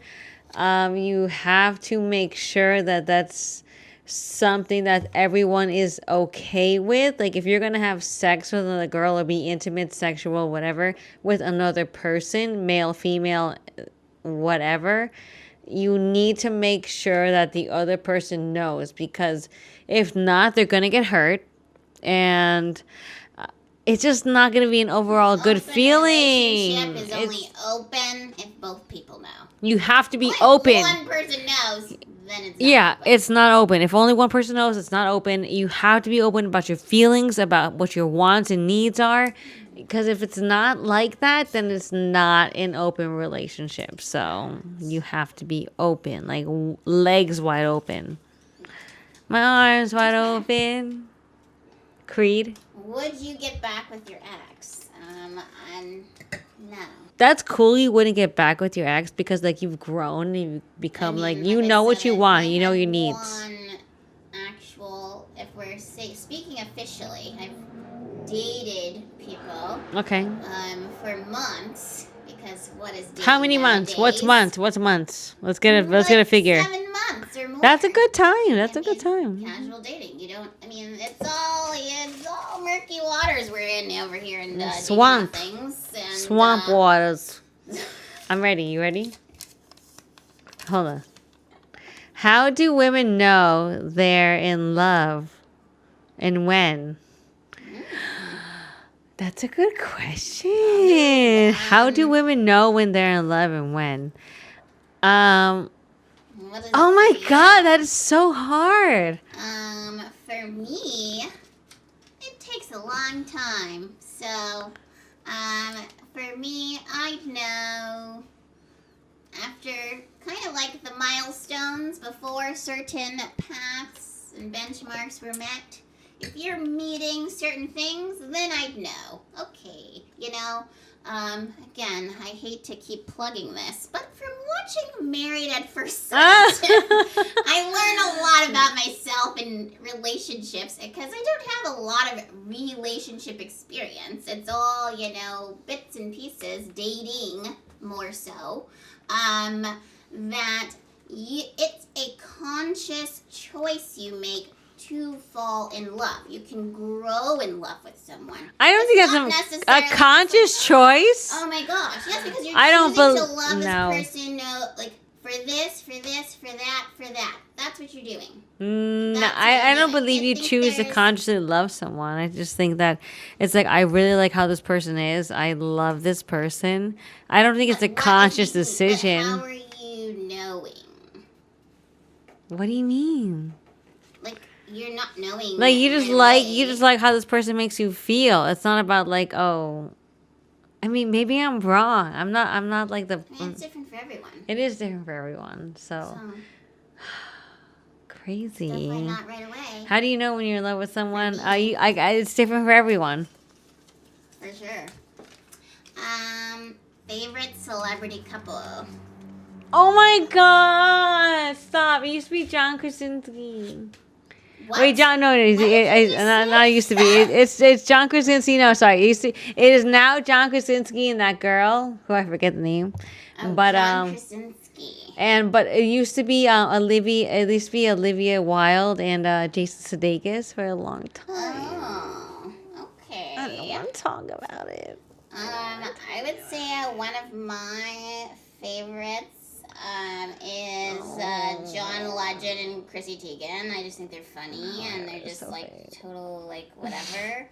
You have to make sure that that's something that everyone is okay with. Like, if you're going to have sex with another girl or be intimate, sexual, whatever, with another person, male, female, whatever, you need to make sure that the other person knows, because if not, they're going to get hurt, and it's just not going to be an overall good feeling. Relationship is only open if both people know. You have to be If open. one person knows, then it's not open. It's not open. If only one person knows, it's not open. You have to be open about your feelings, about what your wants and needs are. Because if it's not like that, then it's not an open relationship. So you have to be open, like legs wide open. My arms wide open. Creed. Would you get back with your ex? No. That's cool. You wouldn't get back with your ex because, like, you've grown. You've become, you know what you want. You know your needs. If we're speaking officially, I've dated people. Okay. For months, because what is dating How many nowadays? months? What's months? Let's get a figure. 7 months or more. That's a good time. That's a good time. Casual dating. It's all murky waters we're in over here in swamp. Things and, Swamp waters. I'm ready. You ready? Hold on. How do women know they're in love, and when? That's a good question. How do women know when they're in love and when? Oh my God, that is so hard. For me, it takes a long time. So, for me, I'd know after kind of like the milestones before certain paths and benchmarks were met. If you're meeting certain things, then I'd know. Okay, again, I hate to keep plugging this, but from watching Married at First Sight, I learn a lot about myself and relationships, because I don't have a lot of relationship experience. It's all, bits and pieces, dating more so, that it's a conscious choice you make to fall in love. You can grow in love with someone. I don't think that's a conscious choice. Oh my gosh. Yes, because you're choosing to love this person, for this, for that. That's what you're doing. No, I don't believe you choose to consciously love someone. I just think that it's like, I really like how this person is. I love this person. I don't think it's a conscious decision. How are you knowing? What do you mean? you're not knowing. Like you right away. just like how this person makes you feel. It's not about like, oh, I mean, maybe I'm wrong. I'm not like the. I mean, it's different for everyone. It is different for everyone. So crazy. Definitely not right away. How do you know when you're in love with someone? It's different for everyone. For sure. Favorite celebrity couple. Oh my God! Stop! It used to be John Krasinski. What? Wait, John? No, it used to be. It's John Krasinski. No, sorry. It is now John Krasinski and that girl who I forget the name. Oh, But John Krasinski. but it used to be Olivia. It used to be Olivia Wilde and Jason Sudeikis for a long time. Oh, okay. I don't want to talk about it. I would say one of my favorites is John Legend and Chrissy Teigen. I just think they're funny and they're just so like fake. total like whatever.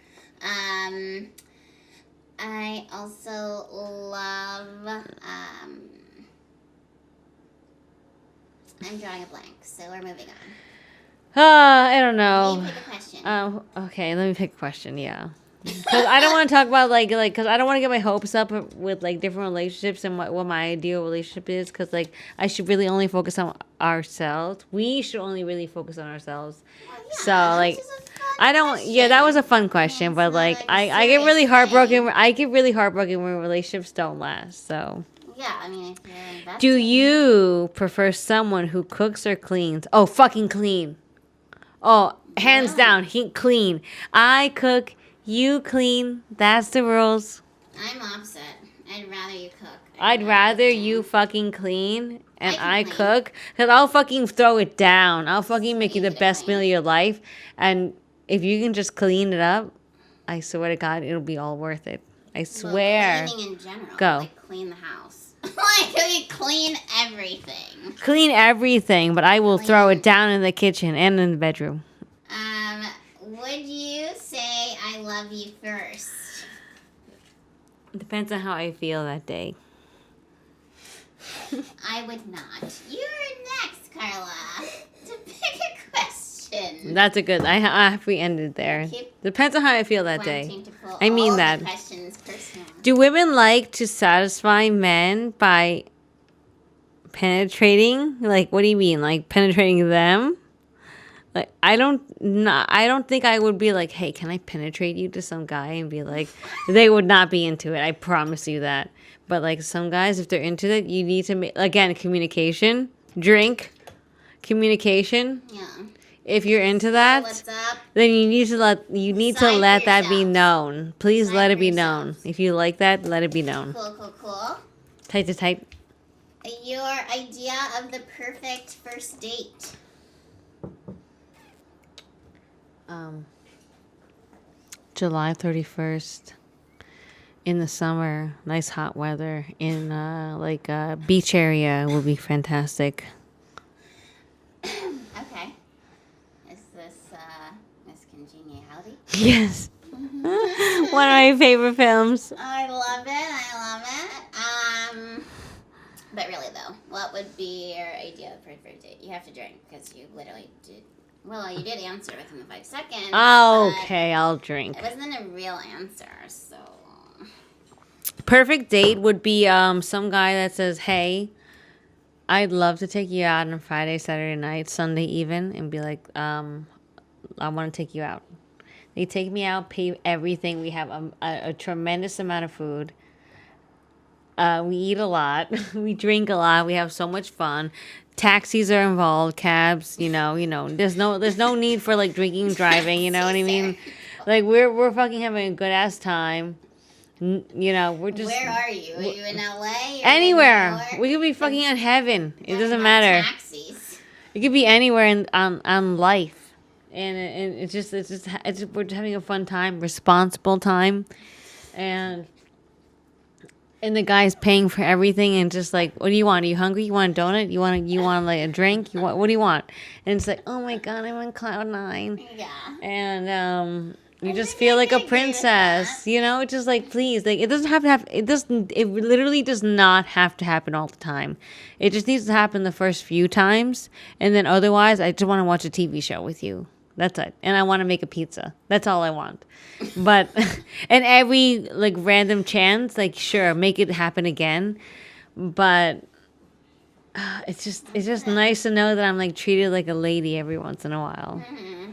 I also love. I'm drawing a blank, so we're moving on. I don't know. You pick a question. Okay, let me pick a question. Yeah, because I don't want to talk about because I don't want to get my hopes up with like different relationships and what my ideal relationship is. Because like I should really only focus on ourselves. We should only really focus on ourselves. Well, yeah, So like this is a fun I don't. question. Yeah, that was a fun question, It's but not like like a I get really serious heartbroken. thing. I get really heartbroken when relationships don't last. So. Yeah, I mean, if you're invested. Do you prefer someone who cooks or cleans? Oh, fucking clean. Oh, hands Yeah. down, he clean. I cook, you clean. That's the rules. I'm opposite. I'd rather you cook. I'd rather you fucking clean and I I can clean. cook, because I'll fucking throw it down. I'll fucking make you the Leave it best meal clean. of your life. And if you can just clean it up, I swear to God, it'll be all worth it. I swear. Well, cleaning in general. Go. Like, clean the house. Like, you clean everything. Clean everything, but I will throw Clean. it down in the kitchen and in the bedroom. Would you say I love you first? Depends on how I feel that day. I would not. You're next, Carla. To pick a question. That's a good. We ended there. Keep Depends on how I feel that day. Wanting to pull I mean all that. The questions personal. Do women like to satisfy men by penetrating? Like, what do you mean? Like penetrating them? Like, I don't think I would be like, hey, can I penetrate you to some guy and be like, they would not be into it. I promise you that. But like some guys, if they're into it, you need to make, again, communication, drink, communication. Yeah. If you're into that, What's up? then you need to let Decide let for that be yourself. known. Please Decide let it for be yourself. known. If you like that, let it be known. Cool. Type to type. Your idea of the perfect first date. July 31st in the summer, nice hot weather in beach area will be fantastic. Okay. Is this Miss Congeniality? Yes. One of my favorite films. I love it. But really though, what would be your idea of perfect date? You have to drink because you literally did. Well, you did answer within the 5 seconds. Okay, I'll drink. It wasn't a real answer, so. Perfect date would be some guy that says, hey, I'd love to take you out on Friday, Saturday night, Sunday even, and be like, I want to take you out. They take me out, pay everything. We have a tremendous amount of food. We eat a lot. We drink a lot. We have so much fun. Taxis are involved, cabs, you know. There's no need for like drinking, driving, you know what I mean? Like we're fucking having a good ass time. We're just Where are you? Are you in LA? anywhere. We could be fucking in heaven. It doesn't matter. Taxis. It could be anywhere on life, and it's just we're just having a fun time, responsible time, and the guy's paying for everything, and just like, what do you want? Are you hungry? You want a donut? You want like a drink? What do you want? And it's like, oh my God, I'm on cloud 9. Yeah. And you just think feel I like a can agree with that. princess, It's just like, please, like it doesn't have to have. It literally does not have to happen all the time. It just needs to happen the first few times, and then otherwise, I just want to watch a TV show with you. That's it. And I want to make a pizza. That's all I want. But and every like random chance, like sure, make it happen again. But it's just nice to know that I'm like treated like a lady every once in a while.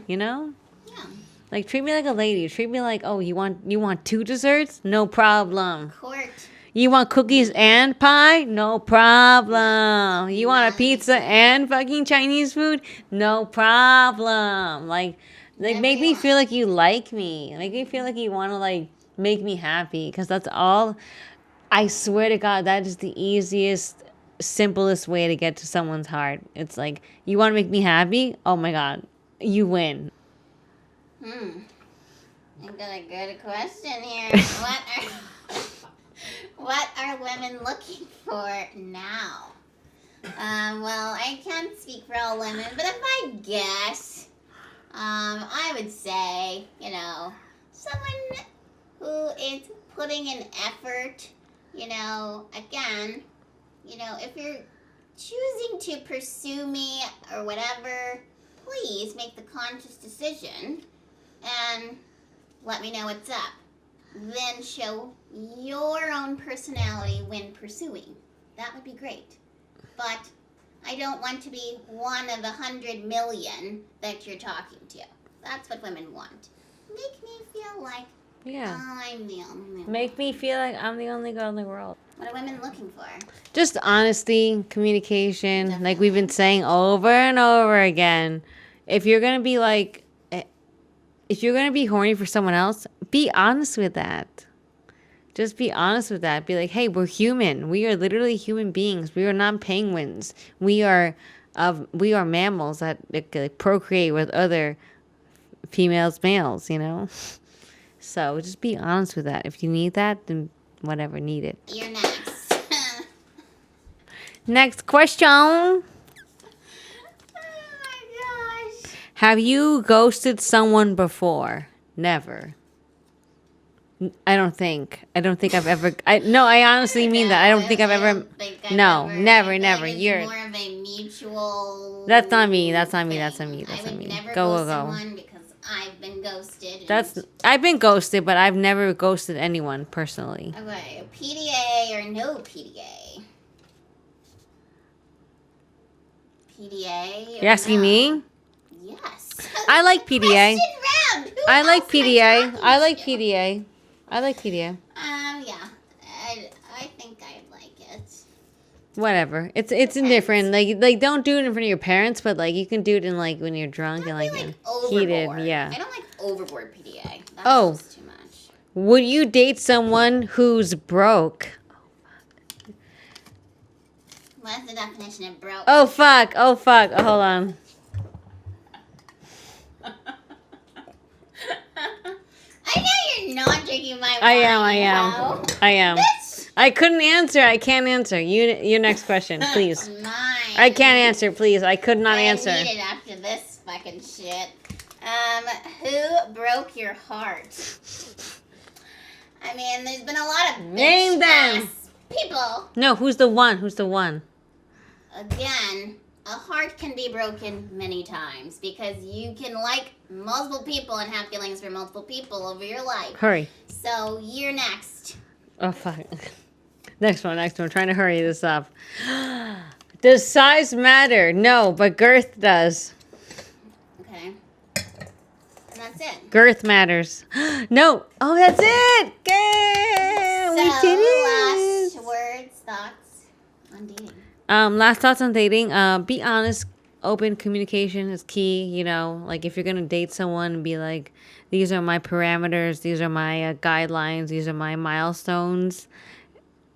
You know? Yeah. Like treat me like a lady. Treat me like, oh, you want 2 desserts? No problem. Court. You want cookies and pie? No problem. You want a pizza and fucking Chinese food? No problem. Like make me feel like you like me. Make me feel like you want to like make me happy, because that's all. I swear to God, that is the easiest, simplest way to get to someone's heart. It's like, you want to make me happy? Oh my God, you win. I got a good question here. What are women looking for now? Well, I can't speak for all women, but if I guess, I would say, someone who is putting in effort, again, if you're choosing to pursue me or whatever, please make the conscious decision and let me know what's up. Then show your own personality when pursuing. That would be great. But I don't want to be one of 100 million that you're talking to. That's what women want. Make me feel like I'm the only one. Make me feel like I'm the only girl in the world. What are women looking for? Just honesty, communication, Definitely. like we've been saying over and over again. If you're going to be like, if you're going to be horny for someone else, be honest with that. Just be honest with that. Be like, hey, we're human. We are literally human beings. We are not penguins. We are mammals that like, procreate with other females, males, So just be honest with that. If you need that, then whatever, need it. You're next. Next question. Oh my gosh. Have you ghosted someone before? Never. I don't think I've ever. I honestly mean that. I don't think I've ever. No, never. You're. More of a mutual. That's not me. That's not me. thing. That's not me. That's I not would me. never Go. someone because I've been ghosted. I've been ghosted, but I've never ghosted anyone personally. Okay, PDA or no PDA? PDA. You're asking me? Yes. I like PDA. I like PDA. I like PDA. PDA. I like PDA. Yeah. I think I'd like it. Whatever. It's indifferent. Like don't do it in front of your parents, but like you can do it in like when you're drunk and like heated. Overboard. Yeah. I don't like overboard PDA. That's just too much. Would you date someone who's broke? What's the definition of broke? Oh fuck. Oh, hold on. I know you're not drinking my wine. I am. I couldn't answer. I can't answer. Your next question, please. Mine. I can't answer, please. I could not answer. I need it after this fucking shit. Who broke your heart? I mean, there's been a lot of Name them. people. No, who's the one? Who's the one? Again, a heart can be broken many times because you can like multiple people and have feelings for multiple people over your life. Hurry. So you're next. Oh fuck. Next one. Trying to hurry this up. Does size matter? No, but girth does. Okay. And that's it. Girth matters. No. Oh, that's it. Yay! So, We did it. last words, thoughts on dating. Last thoughts on dating. Be honest. Open communication is key. Like if you're gonna date someone, be like, these are my parameters. These are my guidelines. These are my milestones.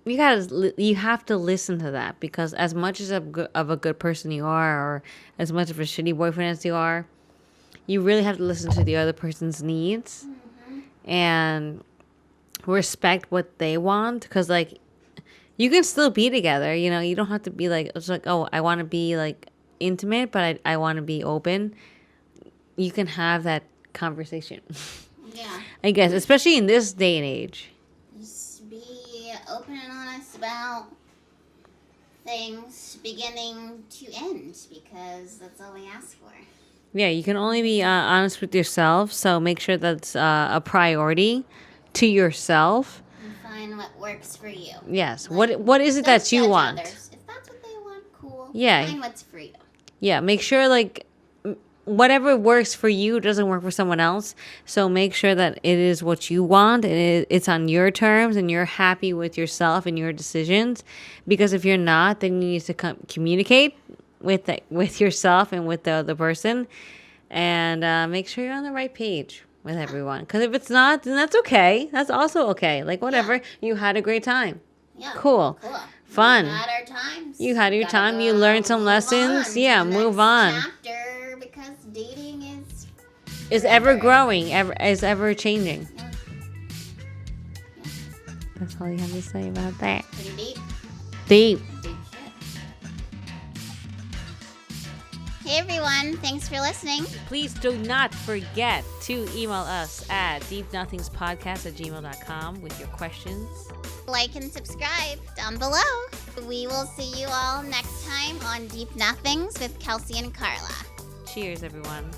You have to listen to that, because as much as of a good person you are, or as much of a shitty boyfriend as you are, you really have to listen to the other person's needs and respect what they want. Because like, you can still be together. You don't have to be like, it's like, oh, I want to be like intimate, but I want to be open. You can have that conversation. Yeah. I guess, especially in this day and age. Just be open and honest about things beginning to end, because that's all we ask for. Yeah, you can only be honest with yourself. So make sure that's a priority to yourself. And find what works for you. Yes. Like, What is it don't that you judge want? Others. If that's what they want, cool. Yeah. Find what's for you. Yeah. Make sure whatever works for you doesn't work for someone else. So make sure that it is what you want and it's on your terms and you're happy with yourself and your decisions. Because if you're not, then you need to communicate with yourself and with the other person, and make sure you're on the right page with everyone. Because if it's not, then that's okay. That's also okay. Like whatever, you had a great time. Yeah. Cool. Fun. We had our times. You had your Gotta time. go You learned some move lessons. on to Yeah, the move next on. Chapter, because dating Is ever growing, is ever changing. Yeah. That's all you have to say about that. Pretty deep. Deep. Deep shit. Hey everyone, thanks for listening. Please do not forget to email us at deepnothingspodcast@gmail.com with your questions. Like and subscribe down below. We will see you all next time on Deep Nothings with Kelsey and Carla. Cheers, everyone.